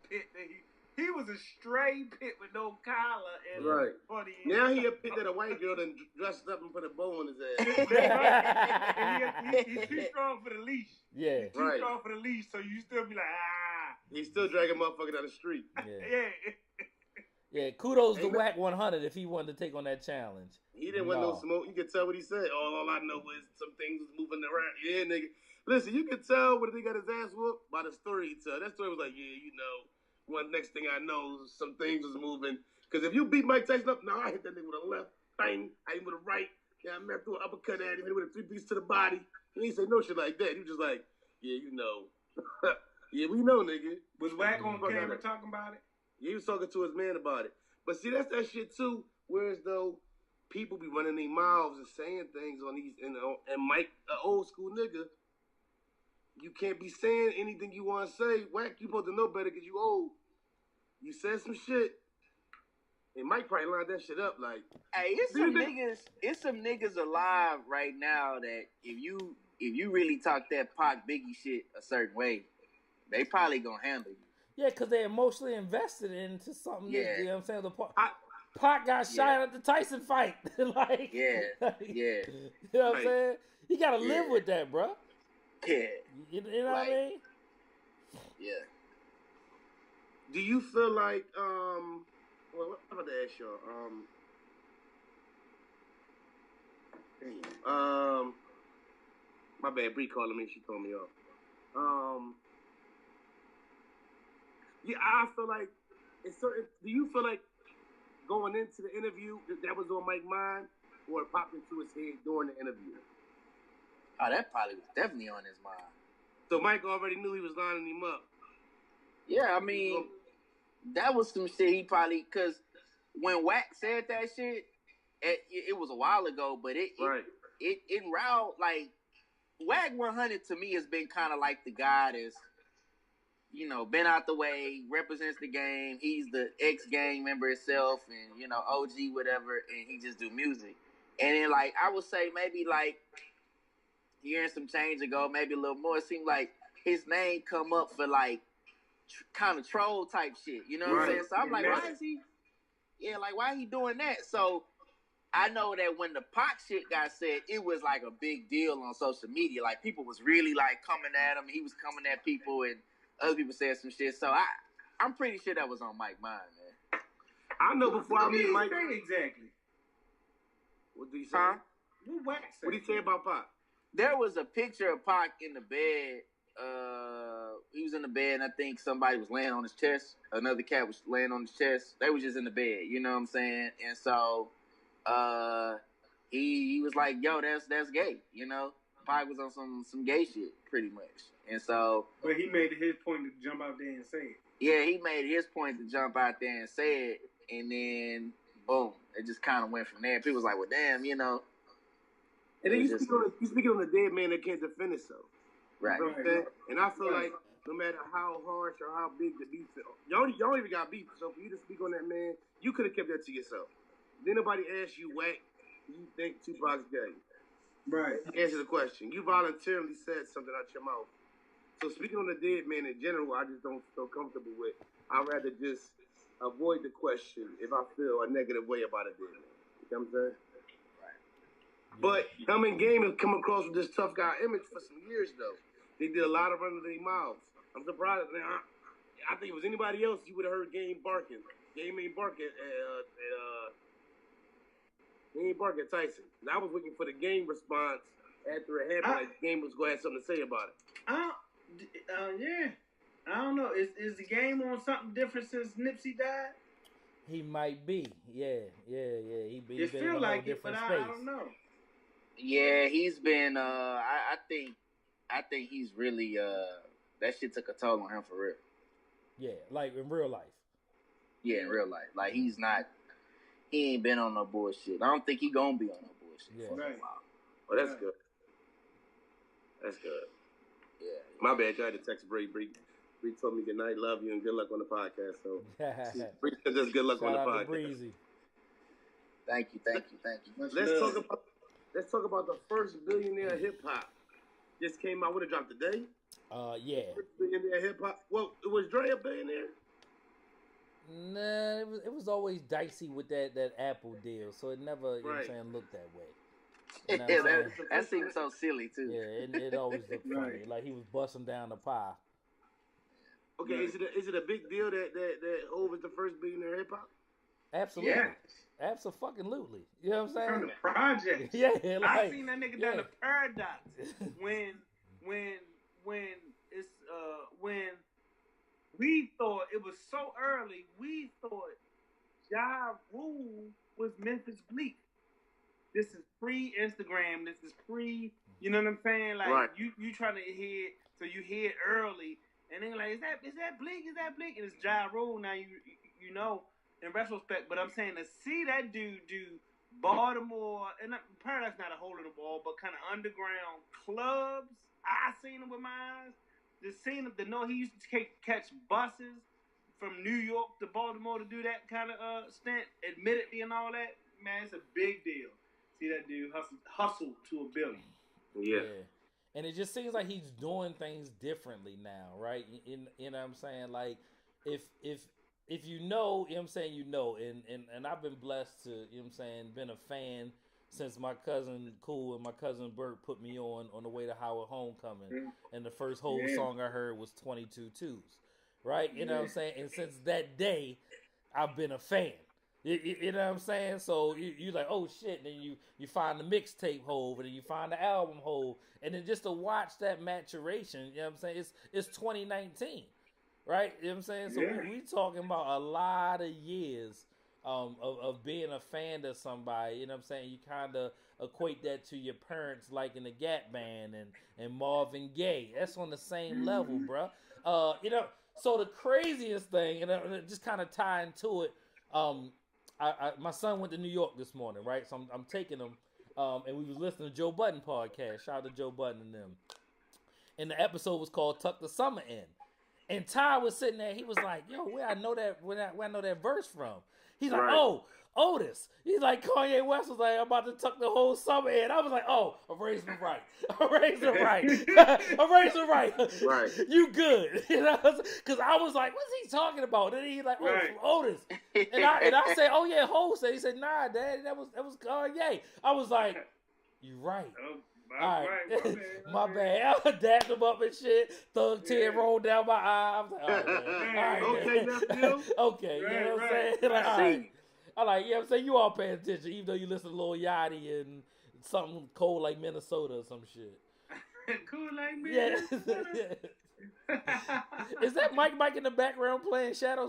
pit than he was a stray pit with no collar and funny. Now he a pit that a white girl done dressed up and put a bow on his ass. And he's too strong for the leash. Yeah. He's too strong for the leash, so you still be like, He's still dragging motherfucker down the street. Yeah. Yeah, kudos to Whack 100 if he wanted to take on that challenge. He didn't want no smoke. You could tell what he said. All I know is some things was moving around. Yeah, nigga. Listen, you could tell when he got his ass whooped by the story he told. That story was like, one next thing I know, some things was moving. Because if you beat Mike Tyson up, I hit that nigga with a left, bang, I hit him with a right. Yeah, I met through an uppercut at him, hit him with a 3-piece to the body. He didn't say no shit like that. He was just like, yeah, yeah, we know, nigga. Was Wack on camera talking about it? Yeah, he was talking to his man about it. But see, that's that shit too. Whereas though people be running their mouths and saying things on these, and Mike, an old school nigga, you can't be saying anything you want to say. Wack, you supposed to know better because you old. You said some shit, and Mike probably lined that shit up like. Hey, it's some niggas alive right now that if you really talk that Pac Biggie shit a certain way, they probably gonna handle you. Yeah, because they're emotionally invested into something. Yeah. You know what I'm saying? Pac got shot at the Tyson fight. Like, Yeah. You know what I'm saying? You gotta live with that, bro. Yeah. You know what I mean? Yeah. Do you feel like well, what I'm about to ask y'all? My bad, Bree calling me. She told me off. Yeah, I feel like it's certain. Do you feel like going into the interview that was on Mike's mind, or it popped into his head during the interview? Oh, that probably was definitely on his mind. So Mike already knew he was lining him up. Yeah, I mean, that was some shit he probably, because when Wack said that shit, it was a while ago, but it riled, like, Wack 100 to me has been kind of like the guy that's, you know, been out the way, represents the game. He's the ex-gang member himself and, you know, OG, whatever, and he just do music. And then, like, I would say maybe, like, hearing some change ago, maybe a little more, it seemed like his name come up for, like, kind of troll type shit. You know what I'm saying? So I'm like, why is he? Yeah, like, why he doing that? So I know that when the Pac shit got said, it was like a big deal on social media. Like, people was really, like, coming at him. He was coming at people, and other people said some shit. So I'm pretty sure that was on Mike's mind, man. I know before I meet Mike. Exactly. What did he say? What What did he say about Pac? There was a picture of Pac in the bed. He was in the bed, and I think somebody was laying on his chest. Another cat was laying on his chest. They was just in the bed, you know what I'm saying? And so he was like, yo, that's gay, you know? Pac was on some gay shit, pretty much. And so... But he made it his point to jump out there and say it. Yeah, he made it his point to jump out there and say it, and then, boom, it just kind of went from there. People was like, well, damn, you know. And then you speaking on the dead man that can't defend himself. Right. You know what I'm saying? And I feel like no matter how harsh or how big the beef is, y'all even got beef. So for you to speak on that, man, you could have kept that to yourself. Then nobody asked you, Wack, you think Tupac's gay? Right. Answer the question. You voluntarily said something out your mouth. So speaking on the dead man in general, I just don't feel comfortable with. I'd rather just avoid the question if I feel a negative way about a dead man. You know what I'm saying? Right. But him and Game have come across with this tough guy image for some years, though. They did a lot of running their mouths. I'm surprised. I think if it was anybody else, you would have heard Game barking. Game ain't barking he ain't barking at Tyson. And I was waiting for the Game response after it happened. Like Game was going to have something to say about it. Yeah. I don't know. Is the Game on something different since Nipsey died? He might be. Yeah. He it been feel in a like whole it, but different I space. don't know. Yeah, he's been. I think he's really. That shit took a toll on him for real. Yeah, like in real life. Yeah, in real life. Like he's not. He ain't been on no bullshit. I don't think he gonna be on no bullshit for a while. Oh, that's good. That's good. Yeah. My bad. I had to text Bree. Bree told me good night, love you, and good luck on the podcast. So Bree said just good luck on the podcast. Breezy. Thank you. Let's talk about the first billionaire hip hop. This came out. Would it dropped today? Yeah. First billionaire hip hop. Well, was Dre a billionaire? Nah, it was always dicey with that Apple deal, so it never, you know what I'm saying, looked that way. You know what I'm saying? that seems so silly too. Yeah, it always looked funny, like he was busting down the pie. Okay, is it a big deal that Hov is the first billionaire hip hop? Absolutely. Yeah. Absolutely. You know what I'm saying? From the project. Yeah, like, I seen that nigga down the Paradox when we thought it was so early. We thought Ja Rule was Memphis Bleak. This is pre-Instagram. This is pre. You know what I'm saying? Like you trying to hear, so you hear it early, and then like, is that Bleak? Is that Bleak? And it's Ja Rule. Now you know in retrospect, but I'm saying to see that dude do Baltimore and Paradox, not a hole in the wall, but kind of underground clubs. I seen him with my eyes. Just seeing him to know he used to catch buses from New York to Baltimore to do that kind of stint, admittedly and all that. Man, it's a big deal. See that dude hustle to $1 billion. Yeah. And it just seems like he's doing things differently now, right? You know what I'm saying? Like, if if you know what I'm saying, and I've been blessed to, what I'm saying, been a fan since my cousin Cool and my cousin Bert put me on the way to Howard Homecoming, and the first whole song I heard was 22 Twos, right? You know what I'm saying? And since that day, I've been a fan. You know what I'm saying? So you like, oh shit, and then you find the mixtape hole, and then you find the album hole, and then just to watch that maturation, you know what I'm saying? It's 2019. Right? You know what I'm saying? So we talking about a lot of years of being a fan of somebody. You know what I'm saying? You kind of equate that to your parents liking the Gap Band and Marvin Gaye. That's on the same level, bro. You know, so the craziest thing, and just kind of tying to it, my son went to New York this morning, right? So I'm taking him, and we was listening to Joe Budden podcast. Shout out to Joe Budden and them. And the episode was called "Tuck the Summer In." And Ty was sitting there. He was like, "Yo, where I know that verse from?" He's like, "Oh, Otis." He's like, Kanye West was like, "I'm about to tuck the whole summer in." I was like, "Oh, I'm raising him right. I'm raising him right. I'm raising him right. Right. You good?" You know, because I was like, "What's he talking about?" And he's like, "Oh, from Otis." And I said, "Oh yeah, Ho said." He said, "Nah, Dad, that was Kanye." I was like, "You right." All right, my bad. I dapped him up and shit. Thug tear rolled down my eye. I was like, all right, okay, nephew. Okay, you know what I'm saying? Like, all right. I like, you know what I'm saying? You all paying attention, even though you listen to Lil Yachty and something cold like Minnesota or some shit. Cool like Minnesota? Yeah. Is that Mike in the background playing shadow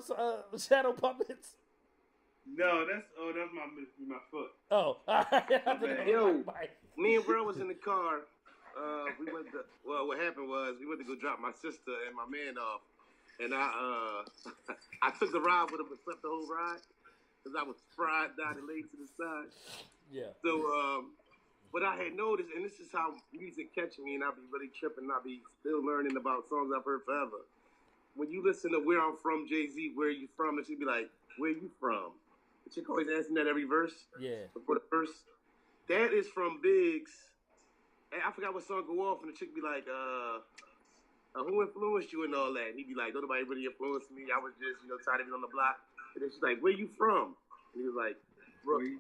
puppets? No, that's my foot. Oh, all right. Yo, me and bro was in the car. We went to, what happened was we went to go drop my sister and my man off, and I took the ride with him and slept the whole ride because I was fried, died, and laid to the side. Yeah. So, but I had noticed, and this is how music catch me, and I be really tripping. I be still learning about songs I've heard forever. When you listen to "Where I'm From," Jay-Z, "Where You From," and she'd be like, "Where you from?" The chick always asking that every verse. Yeah. Before the verse. That is from Biggs. And I forgot what song go off, and the chick be like, "Who influenced you and all that?" And he'd be like, "Don't nobody really influence me. I was just, tired of being on the block." And then she's like, "Where you from?" And he was like, "Bro." And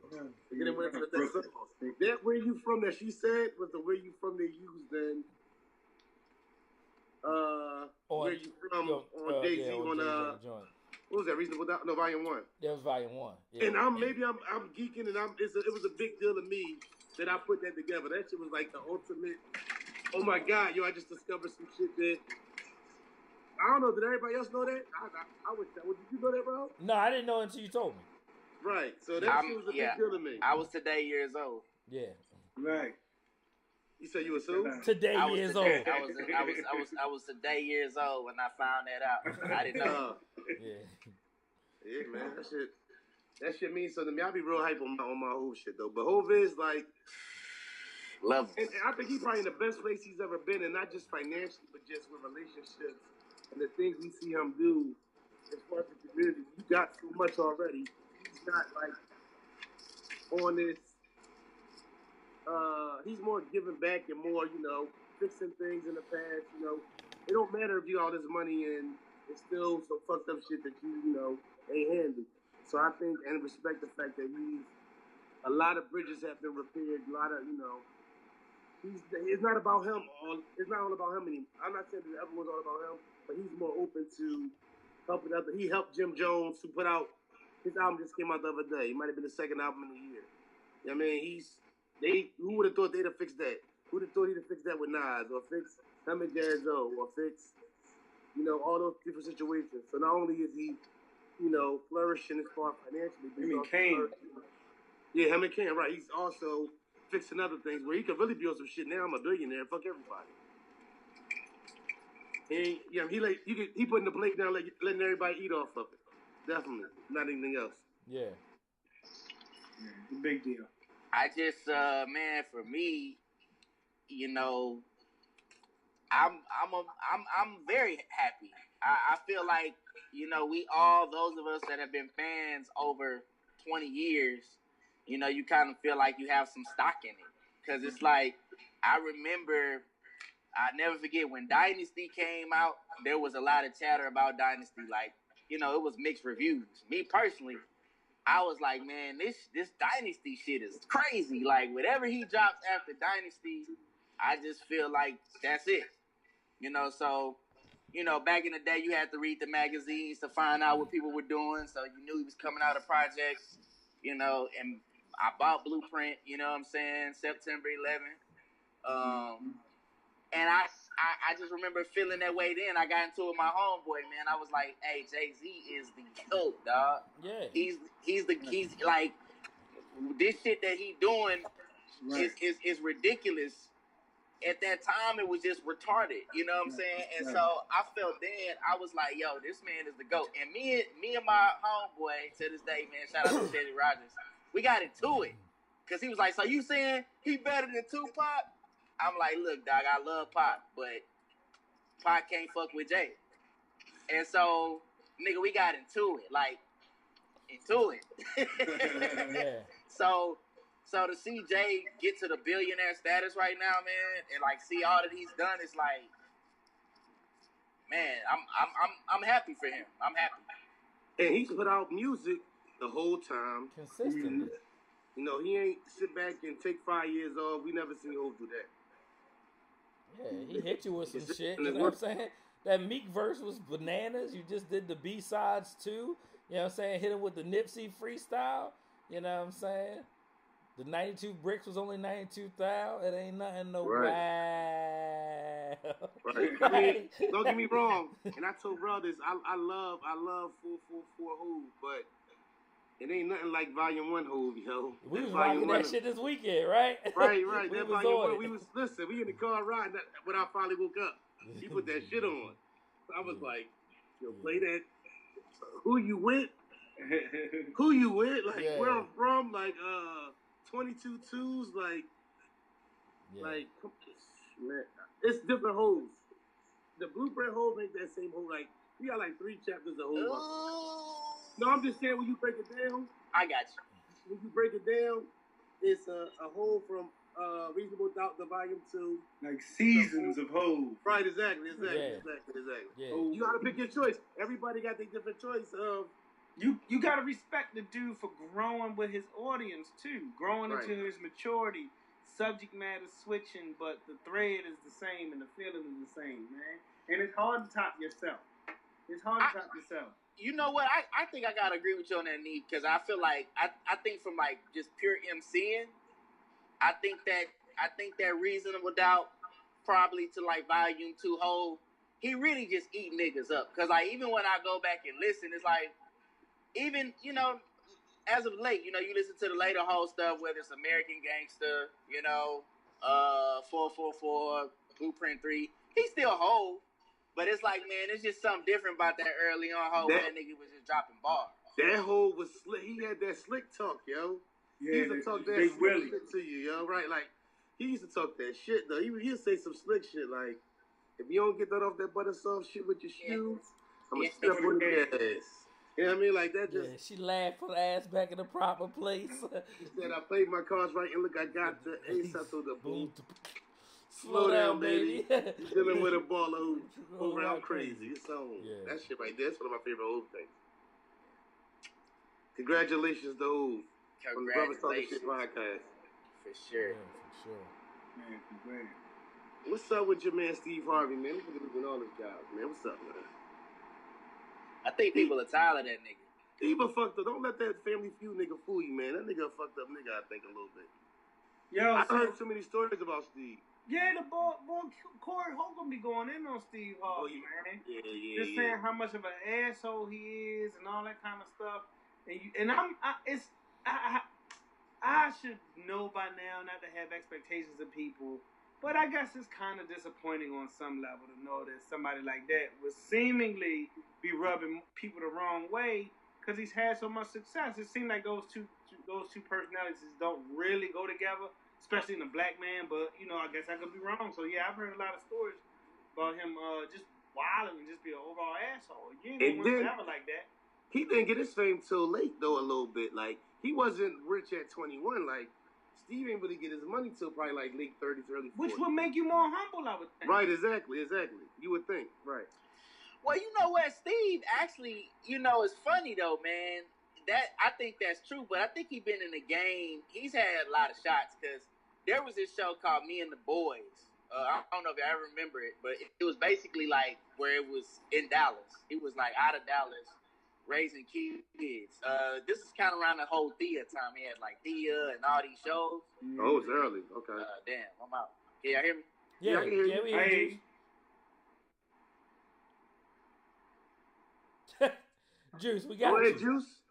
then it went into that song. That "Where you from" that she said was the "Where you from" they used then. Where you from on Jay-Z on what was that? Reasonable Doubt? No, Volume 1. That was Volume 1. Yeah. And I'm geeking, and it was a big deal to me that I put that together. That shit was like the ultimate. Oh my God, yo! I just discovered some shit that I don't know. Did everybody else know that? I would. Did you know that, bro? No, I didn't know until you told me. Right. So that shit was a big deal to me. I was today years old. Yeah. Right. You said you were soon? Today years old. I was today years old when I found that out. I didn't know. Yeah. Yeah, man. That shit means something to me. I be real hype on my whole shit though. But Hov is like love. And I think he's probably in the best place he's ever been, and not just financially, but just with relationships and the things we see him do as far as the community. You got so much already. He's not like on this. He's more giving back and more, fixing things in the past. It don't matter if you got all this money and it's still some fucked up shit that you ain't handled. So I think and respect the fact that a lot of bridges have been repaired. A lot of it's not about him. It's not all about him anymore. I'm not saying that everyone's all about him, but he's more open to helping others. He helped Jim Jones, who put out his album just came out the other day. It might have been the second album in the year. You know what I mean, who would have thought they'd have fixed that? Who'd have thought he'd have fixed that with Nas, or fix him and Jazzo, or fix, all those different situations. So not only is he, flourishing as far financially, but he's also Kane. Yeah, him and Kane, right. He's also fixing other things where he could really be on some shit. Now I'm a billionaire. Fuck everybody. He putting the plate down, letting everybody eat off of it. Definitely, not anything else. Yeah. Big deal. I just, man, for me, I'm very happy. I feel like, we all, those of us that have been fans over 20 years, you kind of feel like you have some stock in it. Because it's like, I remember, I never forget when Dynasty came out, there was a lot of chatter about Dynasty. Like, it was mixed reviews. Me personally, I was like, man, this Dynasty shit is crazy. Like, whatever he drops after Dynasty, I just feel like that's it. So, back in the day, you had to read the magazines to find out what people were doing. So you knew he was coming out of projects, and I bought Blueprint, you know what I'm saying, September 11th. And I just remember feeling that way then. I got into it with my homeboy, man. I was like, hey, Jay-Z is the GOAT, dog. Yeah. He's like, this shit that he doing is ridiculous. At that time, it was just retarded, you know what I'm saying? And so I felt then, I was like, yo, this man is the GOAT. And me and my homeboy, to this day, man, shout out to Teddy Rogers, we got into it. Because he was like, so you saying he better than Tupac? I'm like, look, dog, I love Pac, but Pac can't fuck with Jay. And so, nigga, we got into it. Yeah. So to see Jay get to the billionaire status right now, man, and like see all that he's done, it's like, man, I'm happy for him. I'm happy. And he's put out music the whole time. Consistently. He ain't sit back and take 5 years off. We never seen Hov do that. Yeah, he hit you with some shit. You know what I'm saying? That Meek verse was bananas. You just did the B-sides too. You know what I'm saying? Hit him with the Nipsey freestyle. You know what I'm saying? The 92 bricks was only 92,000. It ain't nothing, no right. Wow. Right. I mean, don't get me wrong. And I told brothers, I love 444 Hov, but it ain't nothing like Volume 1 Hov, yo. We was rocking that shit this weekend, right? Right. We That was Volume on 1, it. we in the car riding when I finally woke up. He put that shit on. I was like, yo, play that. Who you with? Like, where I'm from? Like, 22 twos, like, man, it's different Hovs. The Blueprint Hov ain't that same Hov. Like, we got like 3 chapters of Hov. No, I'm just saying, when you break it down, I got you. When you break it down, it's a Hov from Reasonable Doubt to Volume 2. Like seasons of Hov. Right, exactly. Yeah. Yeah. You gotta pick your choice. Everybody got their different choice of. You gotta respect the dude for growing with his audience too, growing into his maturity. Subject matter switching, but the thread is the same and the feeling is the same, man. And it's hard to top yourself. You know what? I think I gotta agree with you on that, Neek, because I feel like I think from like just pure MCing, I think that Reasonable Doubt probably to like Volume 2 Hov, he really just eat niggas up. Cause like even when I go back and listen, it's like even, as of late, you listen to the later Hov stuff, whether it's American Gangster, 444, Blueprint 3, he's still Hov. But it's like, man, it's just something different about that early on Hov when that nigga was just dropping bars. That Hov was slick. He had that slick talk, yo. Yeah, he used to talk that slick shit to you, yo. Right, like, he used to talk that shit, though. He'd say some slick shit, like, if you don't get that off that butter soft shit with your shoes, I'm going to step on your ass. You know what I mean? Like, that just... Yeah, she laughed her ass back in the proper place. He said, I played my cards right, and look, I got the ace out of the boom. Slow down, baby. You're dealing with a baller who's around crazy. It's on. Yeah. That shit right there. That's one of my favorite Hov things. Congratulations to Hov. From the Brothers Talking Shit podcast. For sure. Yeah, for sure. Man, congrats. What's up with your man Steve Harvey, man? Look at all his jobs, man. What's up, man? I think people are tired of that nigga. He fucked up. Don't let that Family Feud nigga fool you, man. That nigga a fucked up nigga, I think, a little bit. Yo, I heard so many stories about Steve. Yeah, the boy Corey Holcomb be going in on Steve Harvey, man. Yeah. Just saying how much of an asshole he is and all that kind of stuff. I should know by now not to have expectations of people, but I guess it's kind of disappointing on some level to know that somebody like that would seemingly be rubbing people the wrong way because he's had so much success. It seemed like those two personalities don't really go together, especially in a black man, but, I guess I could be wrong. So, yeah, I've heard a lot of stories about him just wilding and just be an overall asshole. You ain't going to ever like that. He didn't get his fame till late, though, a little bit. Like, he wasn't rich at 21. Like, Steve didn't really get his money till probably, like, late 30s, early 40s. Which would make you more humble, I would think. Right, exactly. You would think, right. Well, you know what, Steve? Actually, it's funny though, man. That I think that's true, but I think he's been in the game. He's had a lot of shots because there was this show called Me and the Boys. I don't know if y'all ever remember it, but it was basically like where it was in Dallas. He was like out of Dallas, raising kids. This is kind of around the whole Thea time. He had like Thea and all these shows. Oh, it's early. Okay. Damn, I'm out. Can y'all hear me? Yeah, I can hear you. we hear you. Juice, we got Go ahead, you. Juice.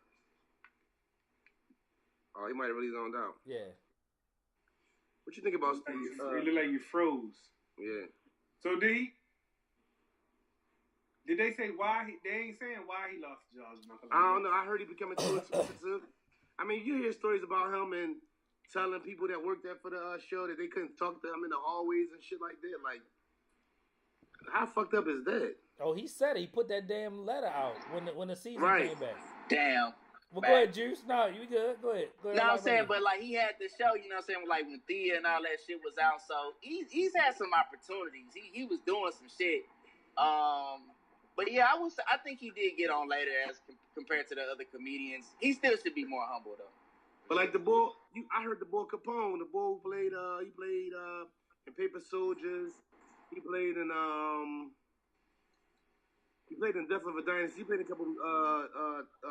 Oh, he might have really zoned out. Yeah. What you think about Steve? You look like you froze. Yeah. So did they say why? They ain't saying why he lost the jobs. I don't know. I heard he becoming too expensive. I mean, you hear stories about him and telling people that worked there for the show that they couldn't talk to him in the hallways and shit like that. Like, how fucked up is that? Oh, he said it. He put that damn letter out when the season Right. came back. Damn. Well, go ahead, Juice. No, you good. Go ahead. No, I'm saying, but like he had the show, you know what I'm saying, like when Thea and all that shit was out. So he's had some opportunities. He was doing some shit. But yeah, I think he did get on later as compared to the other comedians. He still should be more humble though. But like the boy, I heard the boy Capone. The boy who played, he played in Paper Soldiers. He played in Death of a Dynasty. He played in a couple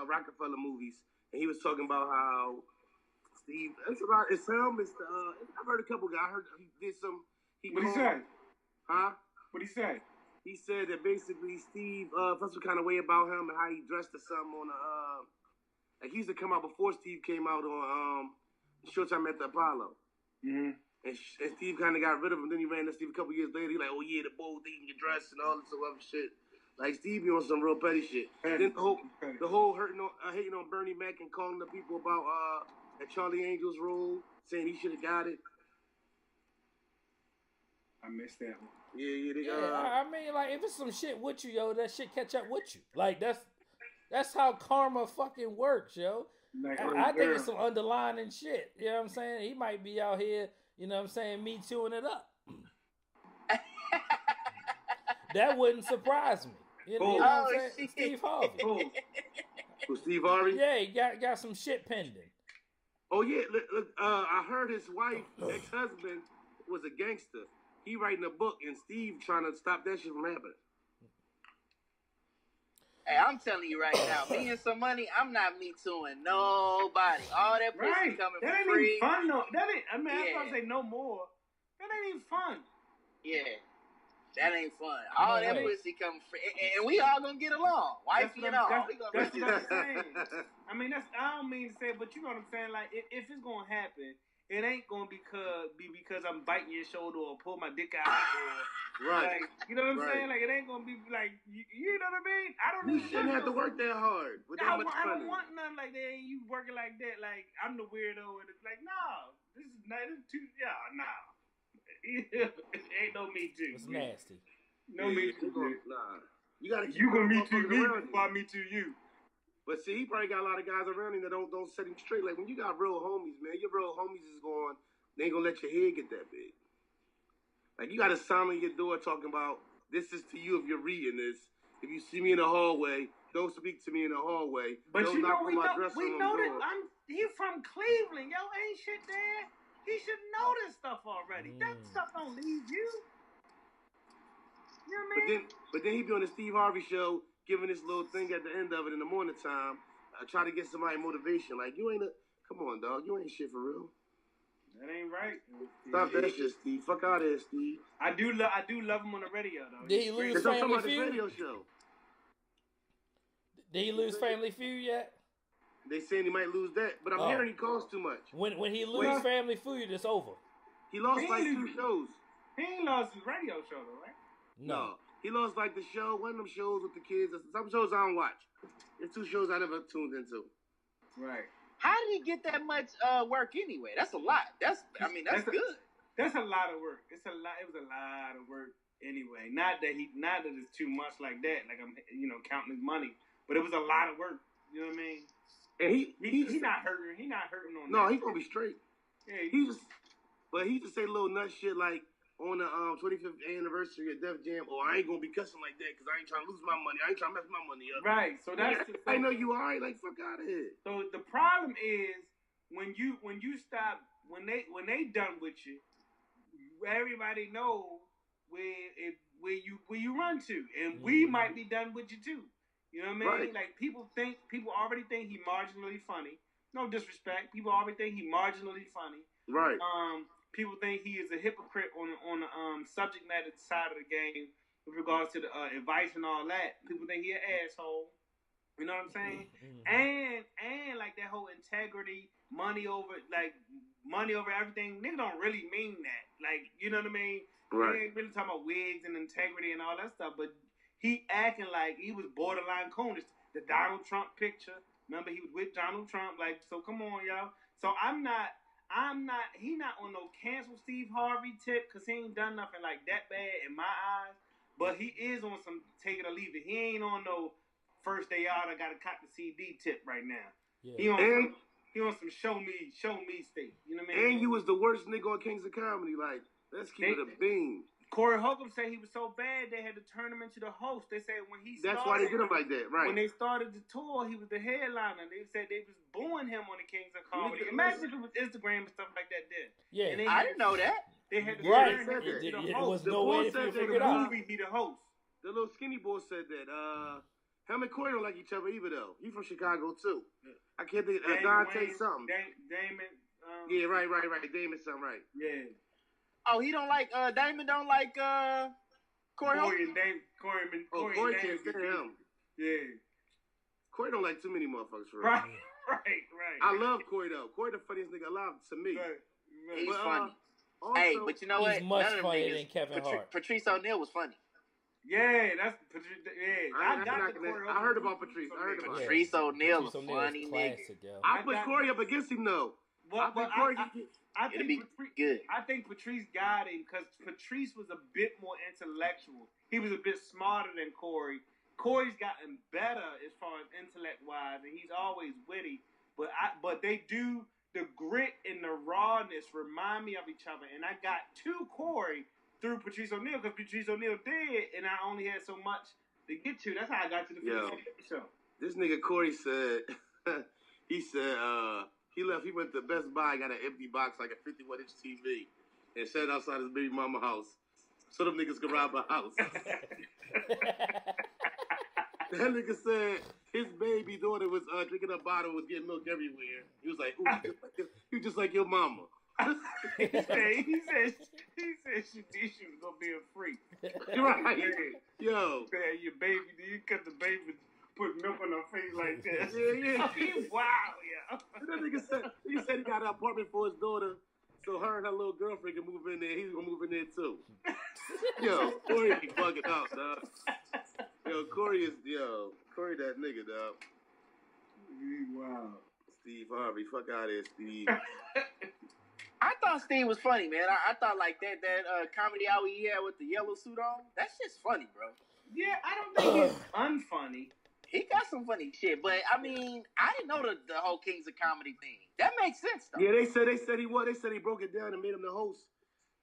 Rockefeller movies, and he was talking about how Steve. It's him. I've heard a couple guys. I heard he did some. What'd he say? Huh? What'd he say? He said that basically Steve felt some kind of way about him and how he dressed or something on the. Like he used to come out before Steve came out on Showtime at the Apollo. Mm-hmm. And Steve kind of got rid of him. Then he ran to Steve a couple years later. He like, oh yeah, the bold thing, your dress and all this other shit. Like Steve be on some real petty shit. Then the whole hating on Bernie Mac and calling the people about that Charlie Angel's role, saying he should have got it. I missed that one. I mean, like if it's some shit with you, yo, that shit catch up with you. Like that's how karma fucking works, yo. Like, I think it's some underlying shit. You know what I'm saying? He might be out here, you know what I'm saying, me tooing it up. That wouldn't surprise me. You know what I'm saying? Shit. Steve Harvey. Who, Steve Harvey? Yeah, he got some shit pending. Oh yeah, look, I heard his wife, ex-husband, was a gangster. He writing a book, and Steve trying to stop that shit from happening. Hey, I'm telling you right now, me and some money, I'm not me tooing nobody. All that pussy coming that for ain't free. Even fun, no. That ain't. I mean, I was gonna say no more. That ain't even fun. Yeah, that ain't fun. All that pussy coming free, and we all gonna get along. Wifey and all. That's what I'm saying. I mean, I don't mean to say, but you know what I'm saying. Like, if it's gonna happen, it ain't gonna be because I'm biting your shoulder or pull my dick out or right. Like, you know what I'm saying? Like, it ain't gonna be like you know what I mean. I don't. You shouldn't have to work that hard. I don't want nothing like that. And you working like that? Like I'm the weirdo, and it's like, no, this is not too. Yeah, no. Ain't no me too. It's nasty. No me too. Nah, you gotta. You gonna me too me before I me too you. But see, he probably got a lot of guys around him that don't set him straight. Like when you got real homies, man, your real homies is going. They ain't gonna let your head get that big. Like you got a sign on your door talking about this is to you if you're reading this. If you see me in the hallway, don't speak to me in the hallway. But don't you know we know door. that he from Cleveland. Yo, ain't shit there. He should know this stuff already. That stuff don't leave you. You know what I mean? But then he be on the Steve Harvey show, giving this little thing at the end of it in the morning time, try to get somebody motivation. Like you ain't come on, dog. You ain't shit for real. That ain't right. Stop that shit, Steve. Fuck out of here, Steve. I do love him on the radio though. Did he lose Family Feud? Radio show. Did he lose Family Feud yet? They saying he might lose that, but I'm hearing he costs too much. When he loses Family Feud, it's over. He lost like 2 shows. He ain't lost his radio show though, right? No. He lost like the show, one of them shows with the kids. Some shows I don't watch. There's 2 shows I never tuned into. Right. How did he get that much work anyway? That's a lot. That's good. That's a lot of work. It was a lot of work anyway. Not that it's too much like that. Like I'm counting his money, but it was a lot of work. You know what I mean? And he's not hurting. He's not hurting on. No, that. he's gonna be straight. Yeah. He just say little nut shit like on the 25th anniversary of Def Jam, I ain't gonna be cussing like that because I ain't trying to lose my money. I ain't trying to mess my money up. Right. So that's I know you alright. Like, fuck out of here. So the problem is when you stop when they done with you, everybody know where you run to, and we might be done with you too. You know what I mean? Right. Like people already think he marginally funny. No disrespect. People already think he marginally funny. Right. People think he is a hypocrite on the subject matter side of the game with regards to the advice and all that. People think he an asshole. You know what I'm saying? And like that whole integrity, money over everything. Nigga don't really mean that. Like, you know what I mean? Right. He ain't really talking about wigs and integrity and all that stuff. But he acting like he was borderline coonist. The Donald Trump picture. Remember, he was with Donald Trump. Like, so come on, y'all. So he not on no cancel Steve Harvey tip because he ain't done nothing like that bad in my eyes. But he is on some take it or leave it. He ain't on no first day out, I gotta cop the CD tip right now. Yeah. He on some show me state. You know what I mean? And you was the worst nigga on Kings of Comedy. Like, let's keep it a beam. Corey Holcomb said he was so bad they had to turn him into the host. They said when he started, that's why they did him like that, right? When they started the tour, he was the headliner. They said they was booing him on the Kings of Comedy. Imagine if it was Instagram and stuff like that then. Yeah. I didn't know that. They had to Right. turn him into the host. Was no way to figure it out. Movie, he the host. The little skinny boy said that. Him and Corey don't like each other either, though. He from Chicago, too. I can't think of Dante something. Damon. Yeah, right. Damon something, right. Yeah. Oh, he don't like, Damon don't like, Corey and Damon. Corey can't stand him. Yeah. Corey don't like too many motherfuckers, for Right. I love Corey, though. Corey the funniest nigga alive to me. Right. He's funny. Also, hey, but you know what? He's much funnier than Kevin Hart. Patrice O'Neal was funny. Yeah, that's Patrice. I heard about Patrice. Patrice O'Neal was funny, classic, nigga. I put Corey up against him, though. I think good. I think Patrice got him because Patrice was a bit more intellectual. He was a bit smarter than Corey. Corey's gotten better as far as intellect wise, and he's always witty. But they do the grit and the rawness remind me of each other, and I got to Corey through Patrice O'Neal because Patrice O'Neal did, and I only had so much to get to. That's how I got to the show. This nigga Corey said, he left. He went to Best Buy, got an empty box like a 51-inch TV, and sat outside his baby mama house so them niggas could rob a house. That nigga said his baby daughter was drinking a bottle, was getting milk everywhere. He was like, "Ooh, you just like your mama." he said she was gonna be a freak. Right. Yo. Man, your baby, you cut the baby, put milk on her face like that. Yeah. Wow, yeah. That nigga said he got an apartment for his daughter, so her and her little girlfriend can move in there. He's gonna move in there too. Yo, Corey be bugging out, dog. Corey that nigga, dog. Wow. Steve Harvey, fuck out of here, Steve. I thought Steve was funny, man. I thought like that comedy hour he had with the yellow suit on. That shit's funny, bro. Yeah, I don't think he's unfunny. He got some funny shit, but I mean, I didn't know the whole Kings of Comedy thing. That makes sense though. Yeah, they said he was. They said he broke it down and made him the host.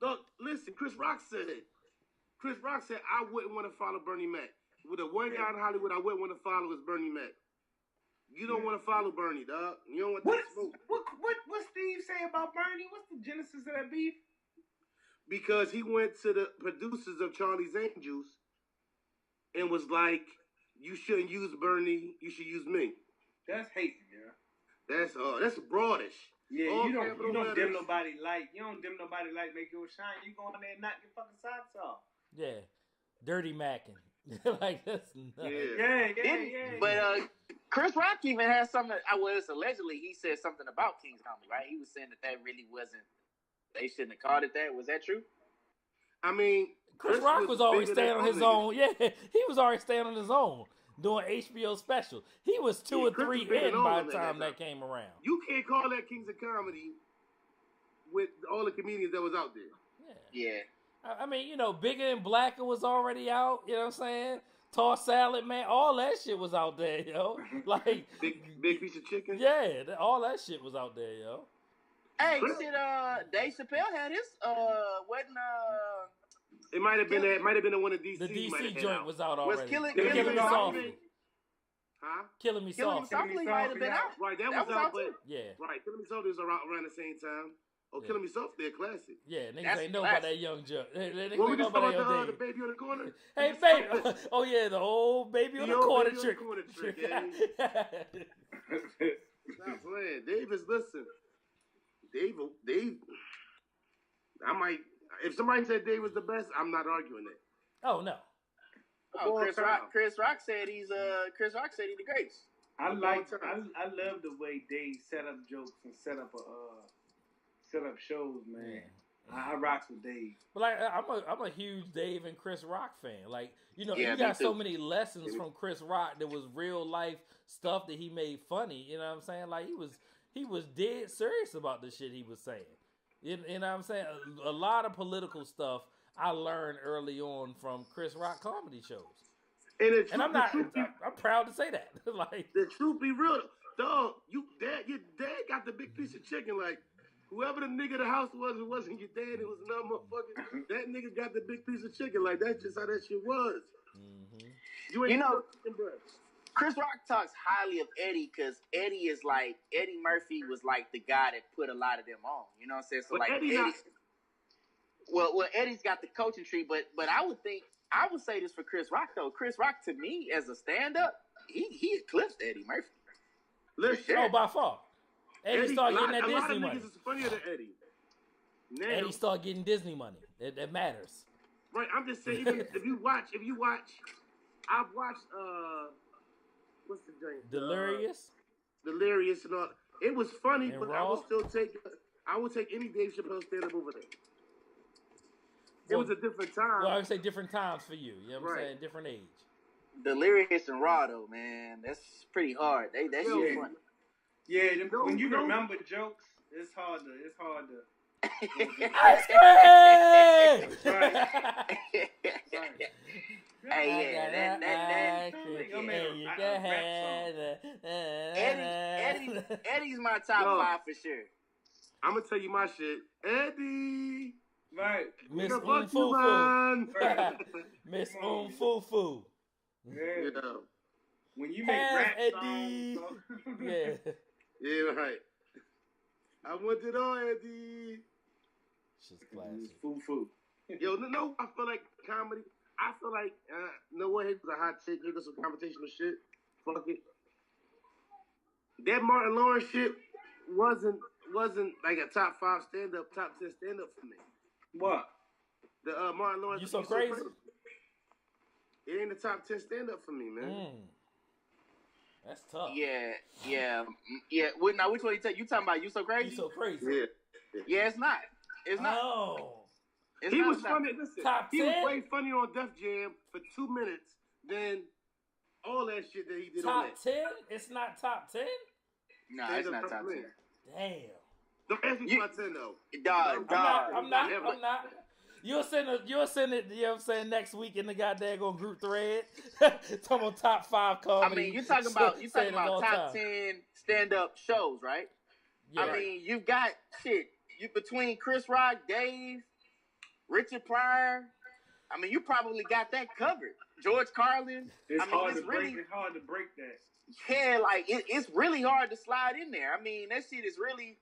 Look, listen, Chris Rock said it. Chris Rock said I wouldn't want to follow Bernie Mac. With the one guy in Hollywood I wouldn't want to follow is Bernie Mac. You don't want to follow Bernie, dog. You don't want that smoke. What Steve say about Bernie? What's the genesis of that beef? Because he went to the producers of Charlie's Angels and was like, "You shouldn't use Bernie. You should use me." That's hating, yeah. That's broadish. Yeah, you don't dim nobody light. You don't dim nobody light. Make your shine. You go in there and knock your fucking socks off. Yeah, dirty macking. Like that's nuts. Yeah. But Chris Rock even has something. Allegedly he said something about King's Comedy, right? He was saying that really wasn't. They shouldn't have called it that. Was that true? I mean, Chris Rock was always staying on his own. Yeah, he was already staying on his own doing HBO special. He was 2 or 3 in by the time that came around. You can't call that Kings of Comedy with all the comedians that was out there. Yeah. I mean, Bigger and Blacker was already out. You know what I'm saying? Toss Salad, man. All that shit was out there, yo. Like big piece of chicken. Yeah, all that shit was out there, yo. Hey, shit. Dave Chappelle had his. Wasn't It might have been that. Might have been the one of DC. The DC joint was out was already. Killing Me Softly. Me? Huh? Killing Me Softly Might have been out. Right, that was out, but yeah. Right, Killing Me Softly was around the same time. Oh, Yeah. Killing Me Softly, a classic. Yeah, niggas That's ain't know classic. about that young Joe. Niggas What we ain't know just talking about about that the baby on the corner? Hey, baby. Oh, yeah, the old baby on the corner baby trick. on the corner trick, yeah. Stop playing. Listen. Dave, I might, if somebody said Dave was the best, I'm not arguing it. Oh, no. Oh, Chris Rock said he's the greatest. I love the way Dave set up jokes and set up shows, man. Yeah. I rocks with Dave. But like I'm a huge Dave and Chris Rock fan. Like, you know, Yeah, you got me so too. many lessons from Chris Rock that was real life stuff that he made funny. You know what I'm saying? Like he was dead serious about the shit he was saying. You know what I'm saying? A lot of political stuff I learned early on from Chris Rock comedy shows. And I'm proud to say that. Like, the truth be real, dog. Your dad got the big piece of chicken. Like, whoever the nigga in the house was, it wasn't your dad. It was another motherfucker. That nigga got the big piece of chicken. Like, that's just how that shit was. mm-hmm. You know, Chris Rock talks highly of Eddie because Eddie Murphy was like the guy that put a lot of them on. You know what I'm saying? So but like Eddie well, Eddie's got the coaching tree, but I would say this for Chris Rock though. Chris Rock to me as a stand-up, he eclipsed Eddie Murphy. listen, Oh, by far. Eddie started getting that a lot Disney of money. niggas is funnier than Eddie. Now, Eddie started getting Disney money. That matters. right? I'm just saying, even if you watch, I've watched what's the drink? Delirious. Delirious and all. It was funny, And but Raw? I would take any Dave Chappelle stand up over there. It was a different time. Well, I would say different times for you. You know what I'm Right. saying? Different age. Delirious and Raw though, man, that's pretty hard. That shit funny. Yeah, when you remember jokes, it's hard to. Ice cream! Right. Hey, yeah, that Eddie's my top 5 for sure. I'm gonna tell you my shit, Eddie. Right. Miss Nigga, fuck you, Fufu. man. Miss Fufu. Yeah. Yeah. When you make Have rap Eddie. songs, Yeah. Yeah, right. I want it all, Eddie. She's classic. Foo. Yo, no, I feel like comedy. I feel like, no way, it was a hot take. It was some conversational shit. Fuck it. That Martin Lawrence shit wasn't like a top 5 stand-up, top 10 stand-up for me. What? The Martin Lawrence. You so crazy? It ain't the top 10 stand-up for me, man. That's tough. Yeah. Now, which one you talking about? You so crazy? You so crazy. Yeah. Yeah, it's not. It's not. Oh. It's He not was top- funny. Listen, Top he was 10? way funnier on Def Jam for 2 minutes than all that shit that he did on Top that. 10? It's not top 10? No, it's not top 10. Damn. Don't ask me for my 10 though. Dog. I'm not. You'll send it, you know what I'm saying, next week in the goddamn group thread. Talking about top 5 comedy. I mean, you talking about all top time. 10 stand-up shows, right? Yeah. I mean, you've got shit. You between Chris Rock, Dave, Richard Pryor. I mean, you probably got that covered. George Carlin. It's I mean, hard it's to really, break. It's hard to break that. Yeah, like it's really hard to slide in there. I mean, that shit is really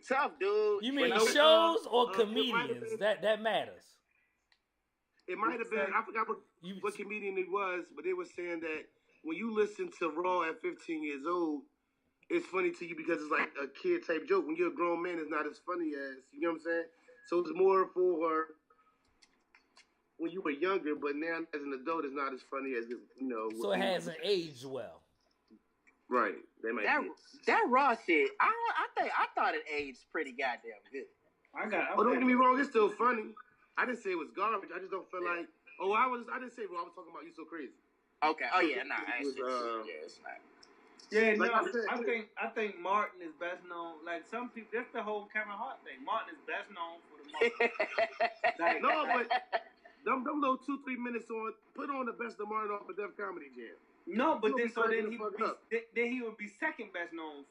tough, dude. You mean But shows or it might have comedians? been- That matters. It might have been, I forgot what comedian it was, but they were saying that when you listen to Raw at 15 years old, it's funny to you because it's like a kid type joke. When you're a grown man, it's not as funny as, you know what I'm saying? So it's more for when you were younger, but now as an adult, it's not as funny as, you know. So it hasn't aged well. Right. They might be. That Raw shit, I thought it aged pretty goddamn good. Don't get me wrong, it's still funny. I didn't say it was garbage. I just don't feel like. I didn't say I was talking about You So Crazy. Okay. Oh yeah, nah. It was, It's not. Yeah, Like no, I said, I think Martin is best known. Like some people, that's the whole Kevin Hart thing. Martin is best known for the Martin. Like, No, but them little 2-3 minutes on. Put on the best of Martin off of Def Comedy Jam. No, but then Cracking the fuck up. then he would be second best known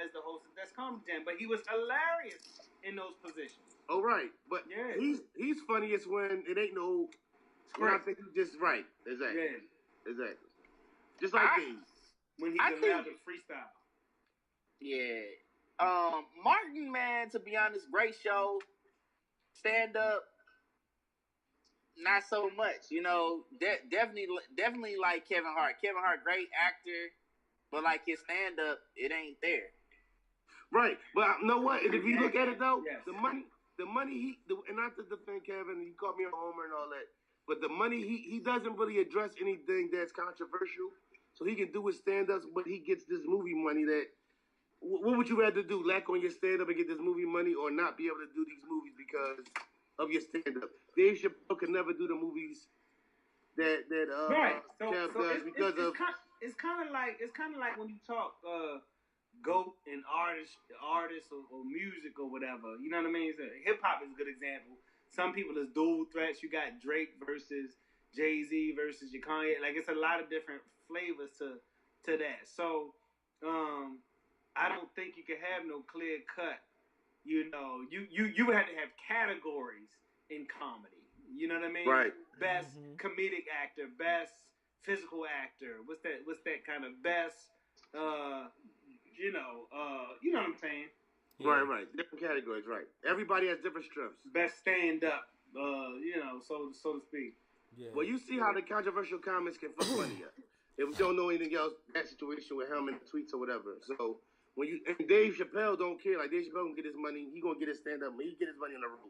as the host of That's Comedy Jam. But he was hilarious in those positions. Oh right, but Yeah. he's funniest when it ain't no. When I think he's just right. Exactly. Yeah. Exactly. Just like Dave. When he's allowed to freestyle. Yeah. Martin, man, to be honest, great show. Stand up, not so much. You know, definitely like Kevin Hart. Kevin Hart, great actor, but like his stand up, it ain't there. Right, but you know what? If you look at it though, the money and not to defend Kevin, you called me a homer and all that, but the money he doesn't really address anything that's controversial, so he can do his stand ups, but he gets this movie money that. What would you rather do? Lack on your stand-up and get this movie money, or not be able to do these movies because of your stand-up? Dave Chappelle could never do the movies that Kev does because it's kind of like when you talk GOAT and artists or music or whatever. You know what I mean? So hip hop is a good example. Some people is dual threats. You got Drake versus Jay-Z versus your Kanye. Like it's a lot of different flavors to that. So. I don't think you can have no clear cut. You know, you would have to have categories in comedy. You know what I mean? Right. Best comedic actor, best physical actor. What's that kind of best? You know what I'm saying? Yeah. Right. Different categories. Right. Everybody has different strengths. Best stand up. So to speak. Yeah. Well, you see how the controversial comments can fuck money up. If we don't know anything else, that situation with him and tweets or whatever. So. And Dave Chappelle don't care. Like Dave Chappelle gonna get his money. He gonna get his stand up. He get his money on the road.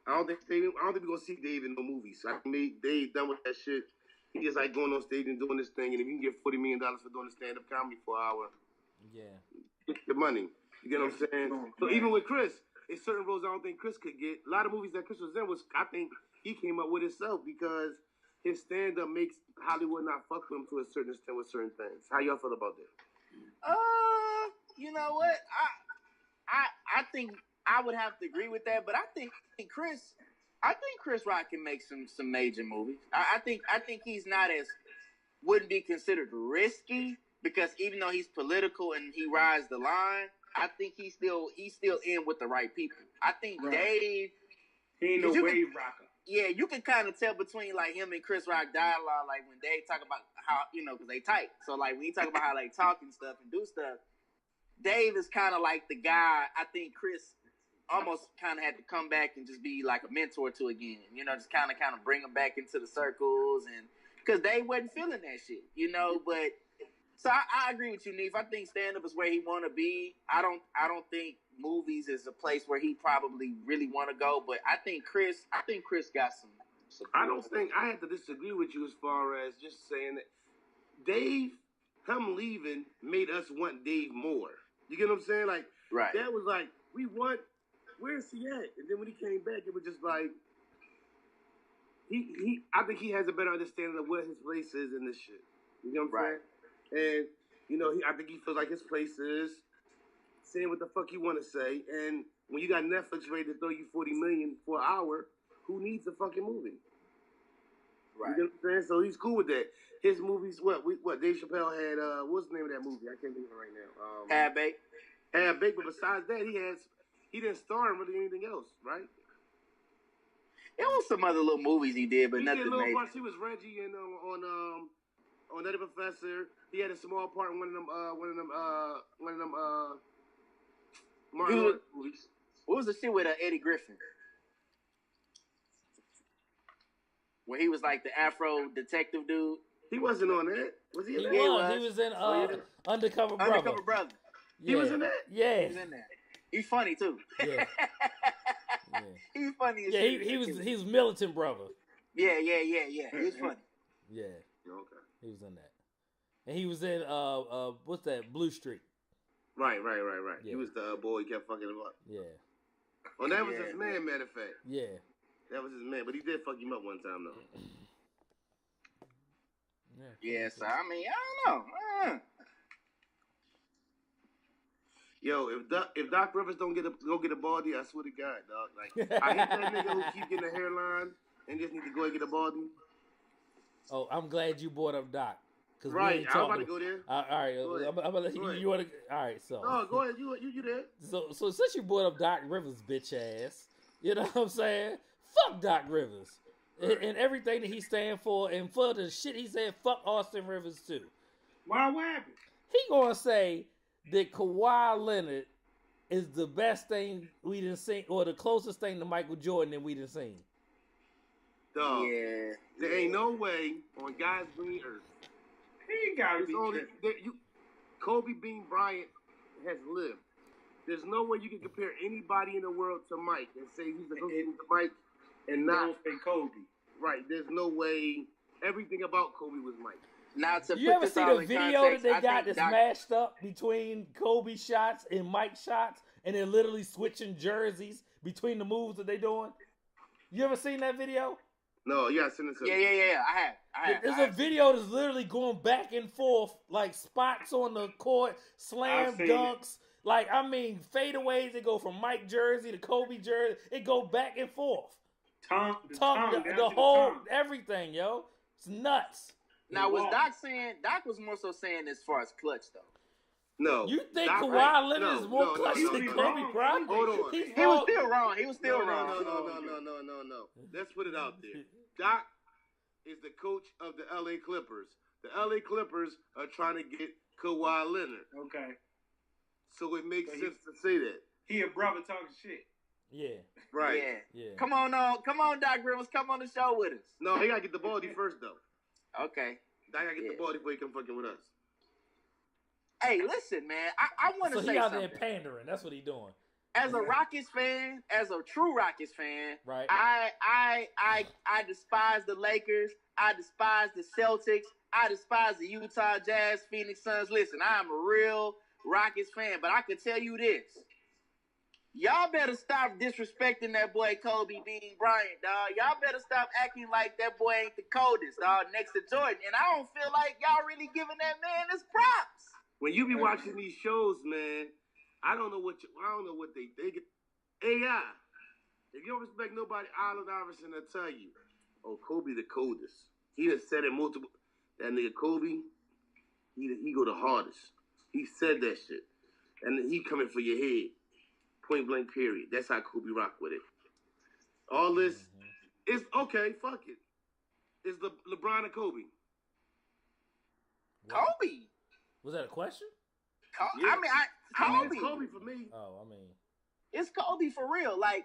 I don't think we're gonna see Dave in no movies. I think Dave done with that shit. He just like going on stage and doing this thing. And if you can get $40 million for doing a stand up comedy for an hour, get the money. You get what I'm saying? So even with Chris, it's certain roles I don't think Chris could get. A lot of movies that Chris was in I think he came up with himself because his stand up makes Hollywood not fuck with him to a certain extent with certain things. How y'all feel about that? You know what? I think I would have to agree with that, but I think Chris Rock can make some major movies. I think he's not as wouldn't be considered risky because even though he's political and he rides the line, I think he's still in with the right people. I think Dave, he ain't no wave rocker. Yeah, you can kind of tell between like him and Chris Rock dialogue, like when Dave talk about how because they tight. So like when he talk about how they talk and stuff and do stuff. Dave is kind of like the guy I think Chris almost kind of had to come back and just be like a mentor to again. Just kind of bring him back into the circles and because Dave wasn't feeling that shit, But so I agree with you, Neef. I think stand up is where he want to be. I don't think movies is a place where he probably really want to go. But I think Chris got some. I don't think I have to disagree with you as far as just saying that Dave, him leaving made us want Dave more. You get what I'm saying? Like, right. That was like, where's he at? And then when he came back, it was just like, I think he has a better understanding of what his place is in this shit. You know what I'm saying? And, I think he feels like his place is saying what the fuck you want to say. And when you got Netflix ready to throw you $40 million for an hour, who needs a fucking movie? Right. You know what I'm saying? So he's cool with that. His movies, what Dave Chappelle had, what's the name of that movie? I can't think of it right now. Half Baked. Half Baked, but besides that, he didn't star in really anything else, right? There was some other little movies he did, but nothing did little major. parts. He was Reggie and on Nutty Professor. He had a small part in one of them Martin Lawrence movies. What was the shit with Eddie Griffin? Where he was like the Afro detective dude. He wasn't on that. Was he in that? He was in Undercover Brother. Undercover Brother. Yeah. He was in that? Yeah. He was in that. He's funny too. Yeah. He's funny as shit. shit. He was Militant Brother. Yeah. He's funny. Yeah. Okay. He was in that. And he was in what's that? Blue Street. Right. Yeah. He was the boy who kept fucking him up. Yeah. Oh, that was his man, matter of fact. Yeah. That was his man, but he did fuck him up one time though. Yeah, so I mean, I don't know. Yo, if Doc Rivers don't go get a baldy, I swear to God, dog. Like I hate that nigga who keep getting a hairline and just need to go and get a baldy. Oh, I'm glad you brought up Doc. Cause Right, we ain't I'm about talking. to go there. All right, Go ahead. I'm gonna let Go you. ahead. You want to? All right, so. No, go ahead. You there? So since you brought up Doc Rivers, bitch ass, you know what I'm saying? Fuck Doc Rivers and everything that he stand for, and for the shit he said, fuck Austin Rivers too. Why? What happened? He gonna say that Kawhi Leonard is the best thing we done seen, or the closest thing to Michael Jordan that we done seen. Dog. Yeah. There ain't no way on God's green earth. He gotta It's be only tripping. Kobe Bean Bryant has lived. There's no way you can compare anybody in the world to Mike and say he's the closest to Mike and not Don't say Kobe. right. There's no way. Everything about Kobe was Mike. Now to You put ever this see all the in video context, that they I got think that's mashed up between Kobe shots and Mike shots, and they're literally switching jerseys between the moves that they doing? You ever seen that video? No, yeah, send it to me. Yeah. I have. There's a video that's literally going back and forth, like spots on the court, slam I've seen dunks. Like, I mean, fadeaways. They go from Mike jersey to Kobe jersey. It go back and forth. Tongue, The down to whole, tongue. everything, yo. It's nuts. Now was Wow. Doc was more so saying as far as clutch though. No. You think Doc- Kawhi Leonard no, is more no, no, clutch no, than no, Kobe no. Bryant? Hold on. He's He was still wrong. He was still No. wrong. Let's put it out there. Doc is the coach of the LA Clippers. The LA Clippers are trying to get Kawhi Leonard. Okay. So it makes So he- sense to say that. He a brother talking shit. Yeah, Right. yeah. Come on, Doc Rivers, come on the show with us. No, he gotta get the baldy first though. Okay. Doc gotta get Yeah. the baldy before he come fucking with us. Hey, listen, man. I want to So say he out something. there pandering. That's what he doing. As a Rockets fan, as a true Rockets fan, Right. I despise the Lakers. I despise the Celtics. I despise the Utah Jazz, Phoenix Suns. Listen, I'm a real Rockets fan, but I can tell you this. Y'all better stop disrespecting that boy Kobe Bean Bryant, dog. Y'all better stop acting like that boy ain't the coldest, dog, next to Jordan. And I don't feel like y'all really giving that man his props. When you be watching these shows, man, I don't know what they get. AI. If you don't respect nobody, Allen Iverson will tell you, oh, Kobe the coldest. He done said it multiple. That nigga Kobe, he go the hardest. He said that shit, and he coming for your head, point blank. Period. That's how Kobe rock with it. All this is okay. Fuck it. It's the LeBron and Kobe. Kobe. Was that a question? Yeah. I mean, Kobe. It's Kobe for me. Oh, I mean, It's Kobe for real. Like,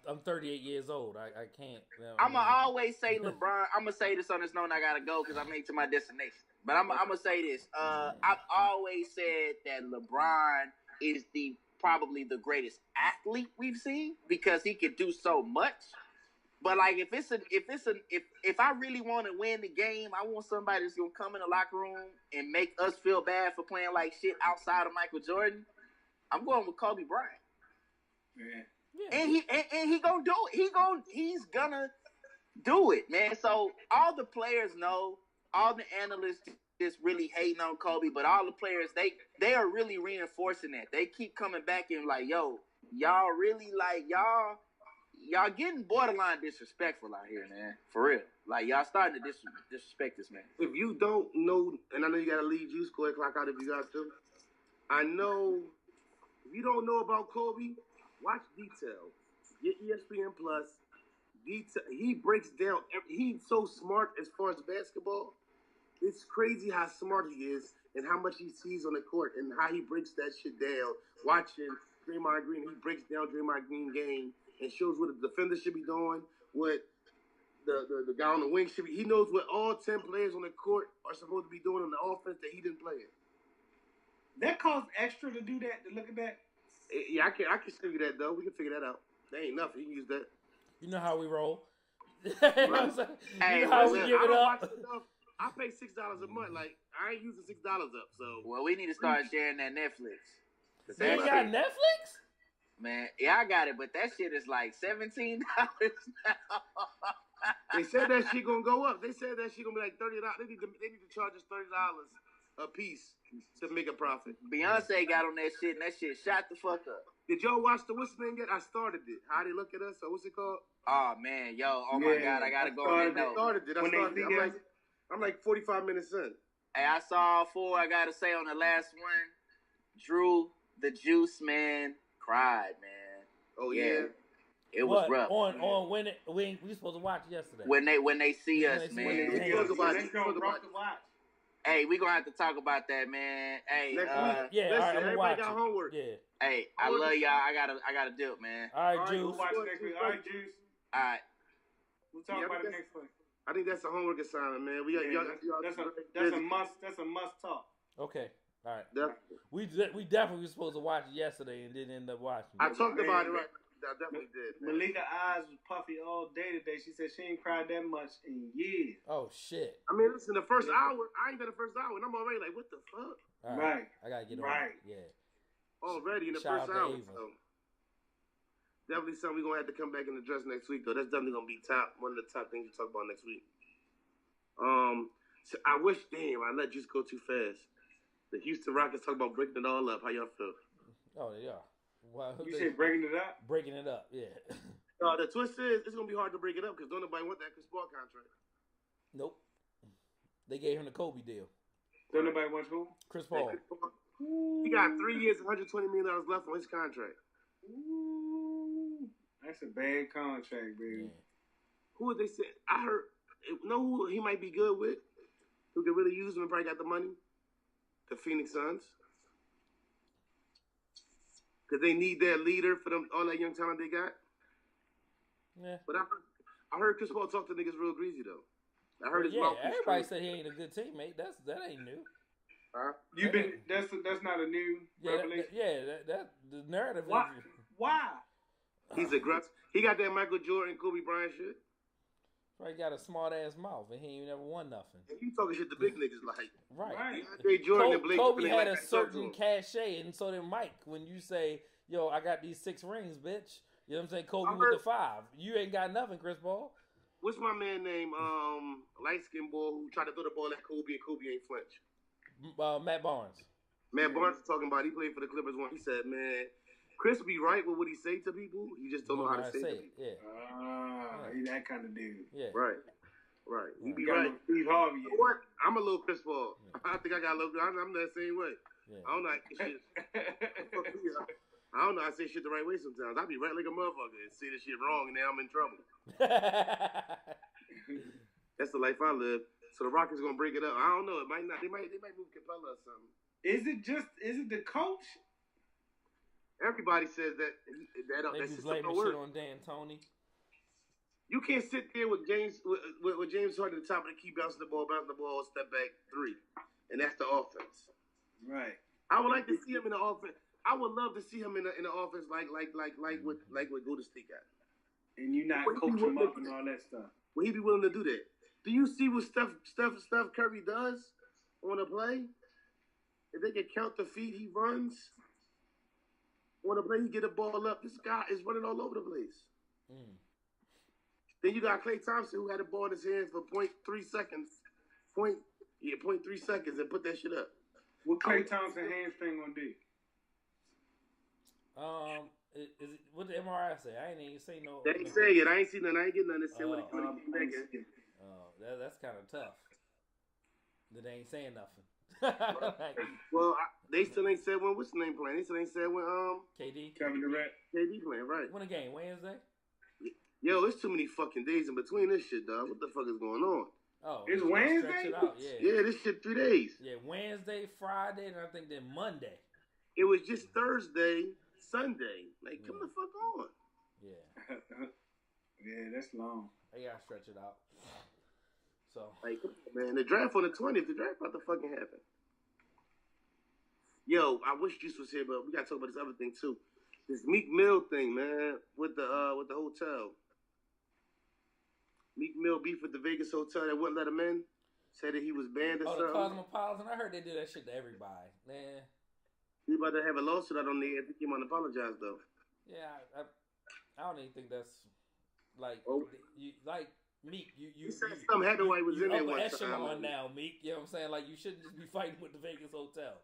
I'm 38 years old. I can't. I'm going to always say LeBron. I'm going to say this on this note, and I got to go because I made it to my destination. But I'm going to say this. I've always said that LeBron is probably the greatest athlete we've seen because he can do so much. But like if I really want to win the game, I want somebody that's gonna come in the locker room and make us feel bad for playing like shit outside of Michael Jordan. I'm going with Kobe Bryant. Yeah. And he gonna do it. He's gonna do it, man. So all the players know, all the analysts just really hating on Kobe, but all the players they are really reinforcing that. They keep coming back and like, yo, y'all really like y'all getting borderline disrespectful out here, man. For real. Like y'all starting to disrespect this man. If you don't know, and I know you gotta leave, you go ahead, clock out if you got to. I know if you don't know about Kobe, watch Detail. Get ESPN Plus. Detail. He breaks down. He's so smart as far as basketball. It's crazy how smart he is and how much he sees on the court and how he breaks that shit down. Watching Draymond Green, he breaks down Draymond Green game and shows what the defender should be doing, what the guy on the wing should be. He knows what all 10 players on the court are supposed to be doing on the offense that he didn't play in. That costs extra to do that, to look at that? Yeah, I can show you that, though. We can figure that out. That ain't nothing. You can use that. You know how we roll. You Hey, know how we listen, give I it don't up. watch enough. I pay $6 a month. Like, I ain't using $6 up, so. Well, we need to start sharing that Netflix. So you got Netflix? Man, yeah, I got it, but that shit is like $17 now. They said that shit gonna go up. They said that shit gonna be like $30. They need to charge us $30 a piece to make a profit. Beyonce got on that shit, and that shit shot the fuck up. Did y'all watch the what's the name yet? I started it. How they look at us? Or what's it called? Oh man, yo, oh my god, I gotta go on that note. I started it. I'm like 45 minutes in. Hey, I saw all four. I gotta say on the last one, Drew the Juice Man cried, man. Oh yeah. It was rough. On when we supposed to watch it yesterday. When they see us, see man. They gonna rock the watch. Hey, we gonna have to talk about that, man. Hey, Next week. Yeah, Listen, all right, everybody got homework. Yeah. Hey, I love y'all. I gotta do it, man. All right, Juice. We'll watch next week. All right, Juice. All right. We'll talk about it next week. I think that's a homework assignment, man. That's a must. That's a must talk. Okay. All right. Definitely. We definitely were supposed to watch it yesterday and didn't end up watching it. I talked about it right. I definitely did. Man. Malika's eyes was puffy all day today. She said she ain't cried that much in years. Oh shit. I mean, listen, the first hour, I ain't done the first hour, and I'm already like, what the fuck? All right. I gotta get on. Right. Yeah. Already in the Shout first out to hour. Ava. So. Definitely something we're gonna have to come back and address next week, though. That's definitely gonna be one of the top things we talk about next week. So I wish, damn, I let Juice go too fast. The Houston Rockets talk about breaking it all up. How y'all feel? Oh, they are. Wow. You said breaking it up? Breaking it up, yeah. The twist is, it's gonna be hard to break it up because don't nobody want that Chris Paul contract. Nope. They gave him the Kobe deal. Don't nobody want who? Chris Paul. He got 3 years, $120 million left on his contract. Ooh, that's a bad contract, baby. Yeah. Who would they say? I heard. Know who he might be good with? Who could really use him and probably got the money? The Phoenix Suns. Because they need their leader for them, all that young talent they got. Yeah. But I heard Chris Paul talk to niggas real greasy, though. I heard his mouth. Everybody said he ain't a good teammate. That ain't new. Huh? That's not a new revelation. That the narrative. Why? He's aggressive. He got that Michael Jordan, Kobe Bryant shit. Probably got a smart ass mouth and he ain't never won nothing. And he talking shit to big niggas like. Right. Kobe had a certain cachet, and so did Mike. When you say, "Yo, I got these 6 rings, bitch," you know what I'm saying? Kobe with the 5. You ain't got nothing, Chris Paul. What's my man name? Light skinned boy who tried to throw the ball at Kobe and Kobe ain't flinch. Matt Barnes. Matt Barnes was talking about. He played for the Clippers once. He said, "Man, Chris be right with what he say to people. He just don't know how to say it." Yeah. He that kind of dude. Yeah. Right. He be got right. Steve Harvey. You know what? I'm a little Chris Paul. Yeah. I think I got a little. I'm that same way. Yeah. I don't know. Shit. I don't know. I say shit the right way sometimes. I be right like a motherfucker and say this shit wrong, and now I'm in trouble. That's the life I live. So the Rockets gonna break it up. I don't know. It might not. They might move Capella or something. Is it the coach? Everybody says that. They just blame the shit on D'Antoni. You can't sit there with James Harden at the top of the key, bouncing the ball, step back 3, and that's the offense. Right. I would like to see him in the offense. I would love to see him in the offense like what Golden State got. And you not coach him up and all that stuff. Will he be willing to do that? Do you see what Steph Curry does on a play? If they can count the feet he runs on a play, he get a ball up. This guy is running all over the place. Then you got Klay Thompson who had the ball in his hands for 0.3 seconds. 0.3 seconds and put that shit up. What Klay Thompson hamstring gonna do? Is it what the MRI say? I ain't even say no. They ain't say it. I ain't seen nothing. I ain't getting nothing to say when he came back in. That's kind of tough. That they ain't saying nothing. Well, they still ain't said when. What's the name playing? They still ain't said when. KD. Kevin Durant. KD playing, right? When a game Wednesday. Yo, there's too many fucking days in between this shit, dog. What the fuck is going on? Oh, it's Wednesday. Yeah, this shit 3 days. Yeah, Wednesday, Friday, and I think then Monday. It was just Thursday, Sunday. Like, come the fuck on. Yeah. Yeah, that's long. They gotta stretch it out. So, like, come on, man, the draft on the 20th. The draft about to fucking happen. Yo, I wish Juice was here, but we gotta talk about this other thing too. This Meek Mill thing, man, with the hotel. Meek Mill beef with the Vegas hotel that wouldn't let him in. Said that he was banned or something. The Cosmopolitan. I heard they do that shit to everybody. Man. He about to have a lawsuit out on the air. I think he might apologize though. Yeah, I don't even think that's like you like Meek. You said something happened while he was in there one time. Now, Meek. You know what I'm saying? Like you shouldn't just be fighting with the Vegas hotel.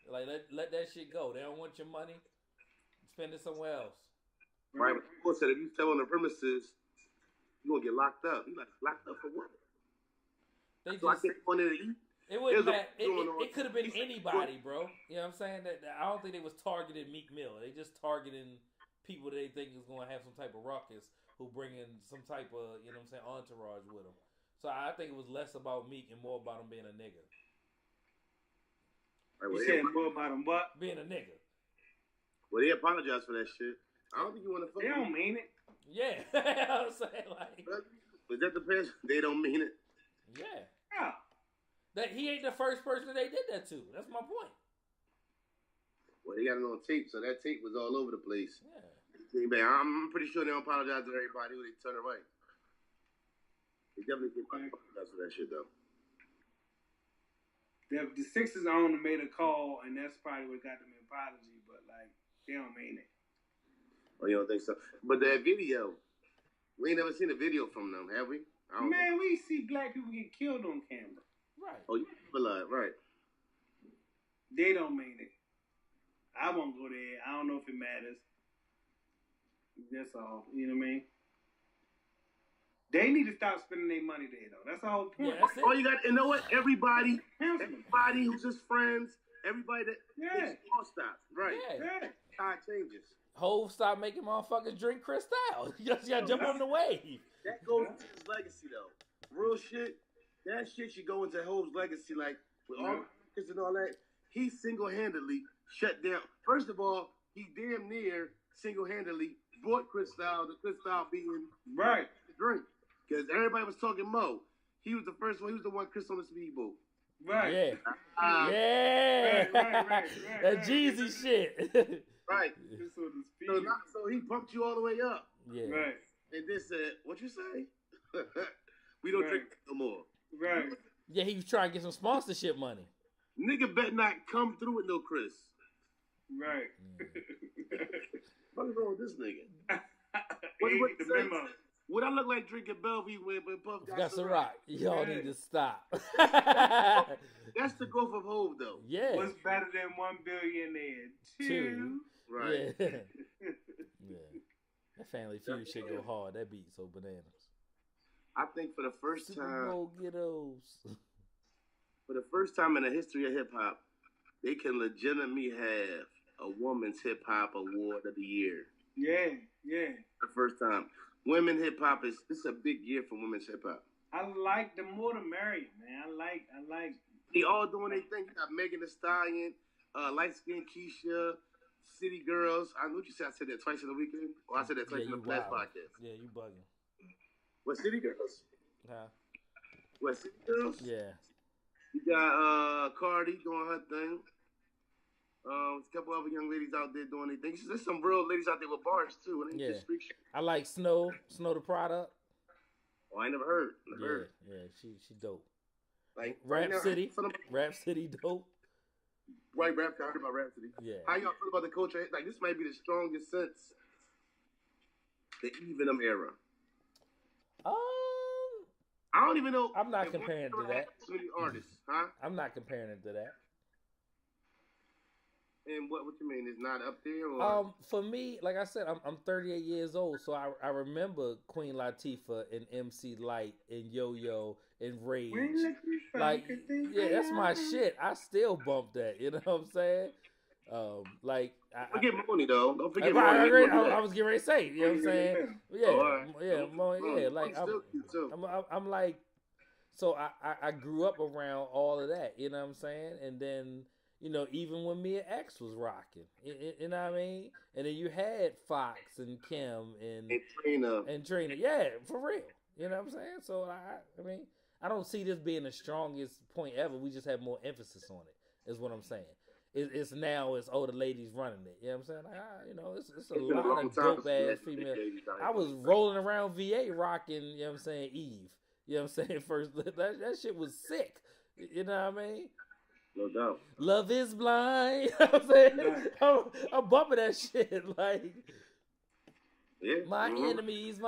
Like let that shit go. They don't want your money. Spend it somewhere else. Right. But people said if you step on the premises, you gonna get locked up. You like locked up for what? They so I can't go in there to eat. It wouldn't matter. It could have been anybody, bro. You know what I'm saying? That I don't think they was targeting Meek Mill. They just targeting people that they think is going to have some type of ruckus, who bring in some type of, you know what I'm saying, entourage with them. So I think it was less about Meek and more about him being a nigga. You said more about him what? Being a nigga. Well, they apologize for that shit. I don't think you want to fuck. They don't mean it. Yeah. You know what I'm saying? Like, but that depends. They don't mean it. Yeah. Yeah. That he ain't the first person they did that to. That's my point. Well, they got it on tape, so that tape was all over the place. Yeah. I'm pretty sure they don't apologize to everybody who they turn it right. They definitely can apologize for that shit, though. The Sixers owner made a call, and that's probably what got them an apology, but, like, they don't mean it. Oh, you don't think so? But that video, we ain't never seen a video from them, have we? Man, we see black people get killed on camera. Right. Oh, you alive, right. They don't mean it. I won't go there. I don't know if it matters. That's all. You know what I mean? They need to stop spending their money there, though. That's the whole point. Yeah, that's it. Oh, you got, you know what? Everybody who's just friends, everybody that all stops. Right. Yeah. Time changes. Hov stop making motherfuckers drink Cristal. You just gotta jump on the wave. That goes into his legacy, though. Real shit. That shit should go into Hov's legacy, like with all the and all that. He single-handedly shut down. First of all, he damn near single-handedly brought Cristal, the Cristal being right to drink, because everybody was talking Mo. He was the first one. He was the one Chris on the speedboat. Right. Yeah. Yeah. Right. That Jeezy shit. Right. So he pumped you all the way up. Yeah. Right. And then said, "What you say? We don't drink no more." Right. Yeah, he was trying to get some sponsorship money. Nigga bet not come through with no Chris. Right. What's wrong with this nigga? What the memo? Would I look like drinking Bellevue when Puff got some rock? Y'all need to stop. That's the growth of Hov, though. Yeah. What's better than 1 billionaire? Two. Right. Yeah. That Family Feud shit go hard. That beat so bananas. I think for the first Super time, Bowl ghettos. for the first time in the history of hip hop, they can legitimately have a woman's hip hop award of the year. Yeah. The first time. Women hip hop it's a big year for women's hip hop. I like the more the merrier, man. I like. They all doing their thing. You got Megan Thee Stallion, light skinned Keisha, City Girls. I know what you said. I said that twice in the weekend. Or I said that twice in the last podcast. Yeah, you bugging. What, City Girls? Huh? What, City Girls? Yeah. You got Cardi doing her thing. There's a couple other young ladies out there doing their thing. There's some real ladies out there with bars too. And Yeah. just freak shit. I like Snow the product. Oh, I ain't never heard. Yeah, she dope. Like Rhapsody dope. Right, rap. I heard about Rhapsody. Yeah. How y'all feel about the culture? Like, this might be the strongest since the Eminem era. I don't even know. I'm not comparing it to that. So many artists, huh? I'm not comparing it to that. And what you mean? It's not up there? Or? For me, like I said, I'm 38 years old, so I remember Queen Latifah and MC Lyte and Yo Yo and Rage. Like, yeah, that's my shit. I still bump that. You know what I'm saying? Forget Mooney though. Don't forget Mooney. I was getting ready to say. You know what I'm saying? Yeah. Like I'm like, so I grew up around all of that. You know what I'm saying? And then, you know, even when Mia X was rocking, you know what I mean? And then you had Fox and Kim and Trina. Yeah, for real. You know what I'm saying? So I mean, I don't see this being the strongest point ever. We just have more emphasis on it. Is what I'm saying. It's the ladies running it. You know what I'm saying? Like, you know, it's a lot of dope ass female. I was rolling around VA rocking. You know what I'm saying? Eve. You know what I'm saying? First, that shit was sick. You know what I mean? No doubt. Love is blind. You know what I'm saying? I'm bumping that shit like. Yeah. My enemies.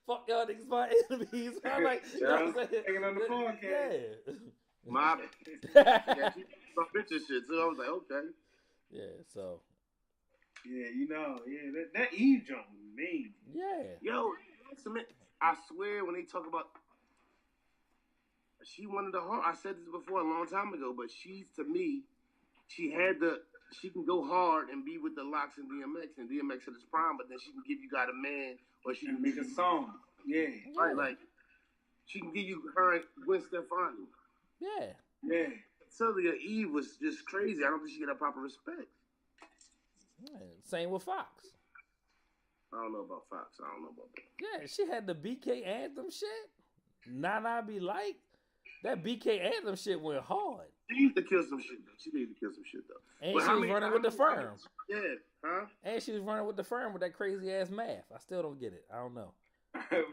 Fuck y'all niggas, my enemies. I'm like, you know what I'm saying? Taking on the podcast. Yeah. My bitch and shit too. I was like, okay. Yeah, so. Yeah, you know, that Eve joint was mean. Yeah. Yo, I swear when they talk about she wanted the hard. I said this before a long time ago, but she's to me, she had the. She can go hard and be with the Locks and DMX at his prime, but then she can give you Got a Man, or she can make a song. Yeah. Right, like she can give you her and Gwen Stefani. Yeah. Yeah. Celia Eve was just crazy. I don't think she get a proper respect. Yeah. Same with Fox. I don't know about Fox. I don't know about that. Yeah, she had the BK Anthem shit. Nana Be Like. That BK Anthem shit went hard. She used to kill some shit, though. She needed to kill some shit, though. And but she was running with the firm. Yeah, huh? And she was running with the firm with that crazy ass math. I still don't get it. I don't know.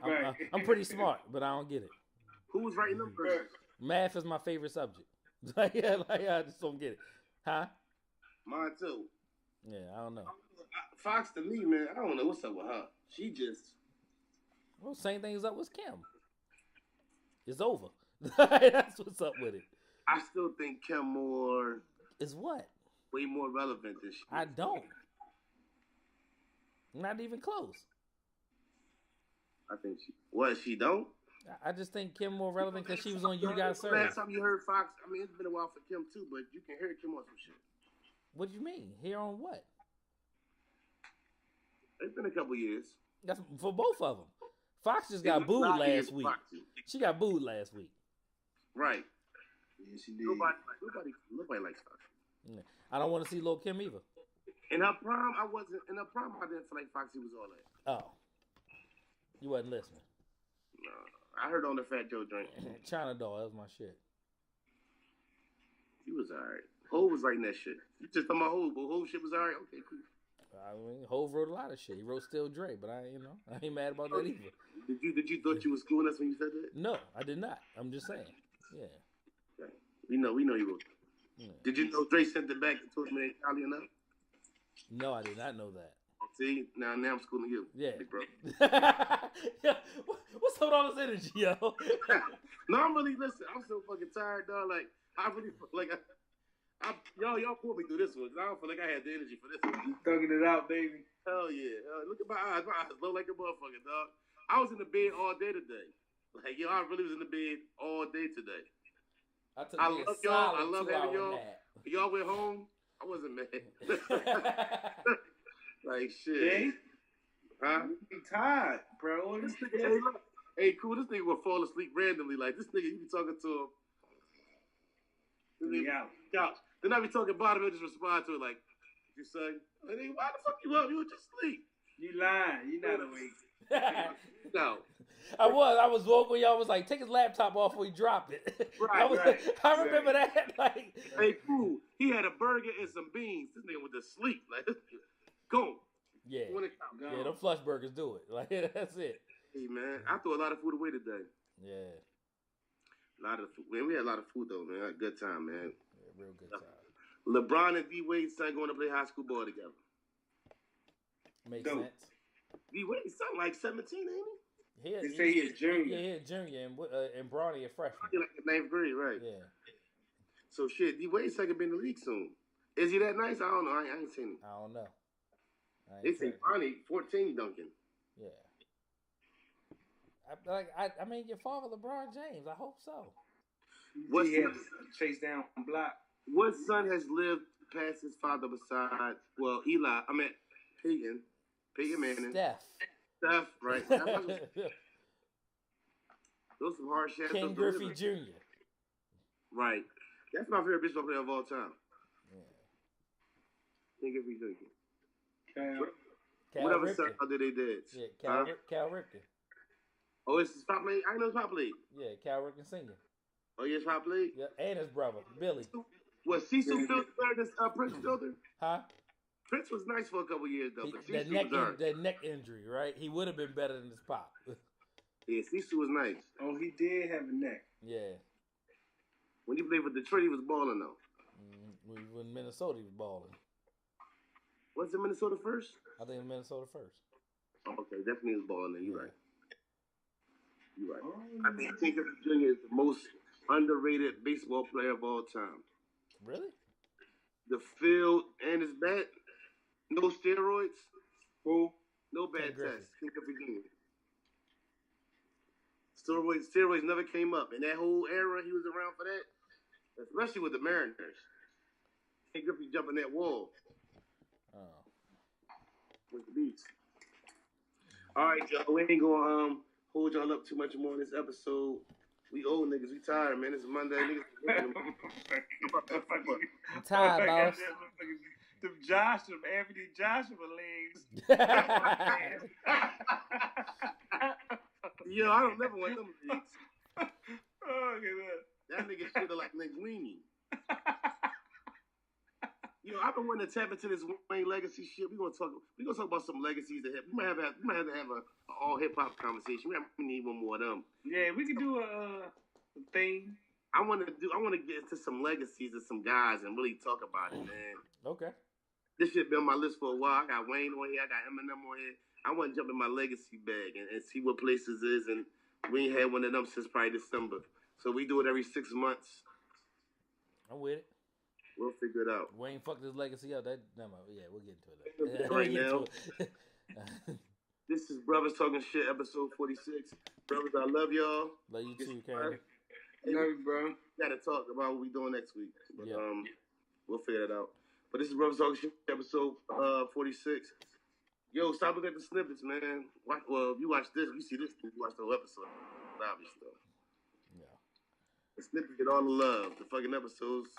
Right. I'm pretty smart, but I don't get it. Who was writing them verses? Math is my favorite subject. Yeah, like I just don't get it. Huh? Mine too. Yeah, I don't know. Fox to me, man, I don't know what's up with her. She just... Well, same thing's up with Kim. It's over. That's what's up with it. I still think Kim Moore is what? Way more relevant than she. I don't. Not even close. I think she. What, she don't? I just think Kim more relevant because she was on You Got Served. Last time you heard Fox, I mean, it's been a while for Kim too, but you can hear Kim on some shit. What do you mean? Hear on what? It's been a couple years. That's for both of them. Fox just got booed last week. She got booed last week. Right. Yeah, she did. Nobody likes Fox. Yeah. I don't want to see Lil' Kim either. In her prime, I didn't feel like Foxy was all that. Oh. You wasn't listening. No. I heard on the Fat Joe drink. China Doll, that was my shit. He was alright. Hov was writing that shit. You just talking about Hov, but Hov shit was alright. Okay, cool. I mean, Hov wrote a lot of shit. He wrote Still Dre, but I ain't mad about that either. Did you thought you was schooling us when you said that? No, I did not. I'm just saying. Yeah. Okay. We know you wrote that. Yeah. Did you know Dre sent it back and told me they Italian enough? No, I did not know that. See, now I'm schooling you. Yeah. Big bro. Yeah. What's up with all this energy, yo? No, I'm really listen. I'm so fucking tired, dog. Like I really like. Y'all pulled me through this one. I don't feel like I had the energy for this one. You thugging it out, baby. Hell yeah. Look at my eyes. My eyes low like a motherfucker, dog. I was in the bed all day today. Like, yo, I really was in the bed all day today. I love y'all. I love having y'all. Y'all went home. I wasn't mad. Like, shit. Hey? Huh? You tired, bro. This nigga, hey, cool. This nigga will fall asleep randomly. Like, this nigga, you be talking to him. Yeah. Couch. Then I be talking about him and just respond to it like, you say, hey, why the fuck you up? You were just asleep. You lying. You not awake. No. I was woke when y'all was like, take his laptop off when he dropped it. Right, I remember that. Like, hey, fool, he had a burger and some beans. This nigga went to sleep. Like, go. Yeah. Yeah, them flush burgers do it. Like, that's it. Hey, man, I threw a lot of food away today. Yeah. A lot of food. Man, we had a lot of food, though, man. Had a good time, man. Yeah, real good time. LeBron and D-Wade's son going to play high school ball together. Makes sense. D-Wade's son like 17, ain't he? They say he's junior. Yeah, he's junior, and Bronny a freshman. Like in 9th grade, right? Yeah. So shit, D-Wade's son could be in the league soon. Is he that nice? I don't know. I ain't seen him. I don't know. They say Bronny 14 dunking. Yeah. I mean, your father, LeBron James. I hope so. What he had chase down block? What son has lived past his father besides, well, Eli? I mean, Peyton Manning. Steph, right? Those some hard shots. Ken Griffey Jr. Right. That's my favorite baseball player of all time. Yeah. Ken Griffey Jr. Cal Whatever Ripken. son did they did. Yeah, Cal Ripken. Oh, it's his Pop League? I know his Pop League. Yeah, Cal Ripken Sr. Oh, yes, Pop League? Yeah, and his brother, Billy. Was Cecil Fielder this Prince Fielder? Huh? Prince was nice for a couple years, though, but Cecil was that neck injury, right? He would have been better than his pop. Yeah, Cecil was nice. Oh, he did have a neck. Yeah. When he played for Detroit, he was balling, though. When Minnesota, he was balling. Was it Minnesota first? I think it was Minnesota first. Oh, okay, definitely was balling. You're right. You're right. I think Ken Griffey Jr. is the most underrated baseball player of all time. Really? The field and his bat, no steroids. Who? No bad tests. Ken Griffey Jr. Steroids never came up. In that whole era, he was around for that, especially with the Mariners. Ken Griffey jumping that wall. Oh. With the beats. All right, y'all. We ain't gonna hold y'all up too much more in this episode. We old niggas. We tired, man. It's Monday. Niggas. I'm tired, boss. Them Anthony Joshua legs. Yo, I don't never want them legs. Oh, look at that nigga shit look like Linguini. Yo, I've been wanting to tap into this Wayne legacy shit. We gonna talk about some legacies that we might have to have a all hip hop conversation. We need one more of them. Yeah, we can do a thing. I want to get into some legacies of some guys and really talk about it, man. Okay. This shit been on my list for a while. I got Wayne on here. I got Eminem on here. I want to jump in my legacy bag and see what places is. And we ain't had one of them since probably December. So we do it every 6 months. I'm with it. We'll figure it out. Wayne fucked his legacy up. We'll get into it. Right now. This is Brothers Talking Shit, episode 46. Brothers, I love y'all. Love you too, Karen. Love you, bro. We gotta talk about what we doing next week. But, yeah. We'll figure it out. But this is Brothers Talking Shit, episode 46. Yo, stop looking at the snippets, man. If you watch this, you see this, you watch the whole episode. Obviously. Yeah. The snippets get all the love. The fucking episodes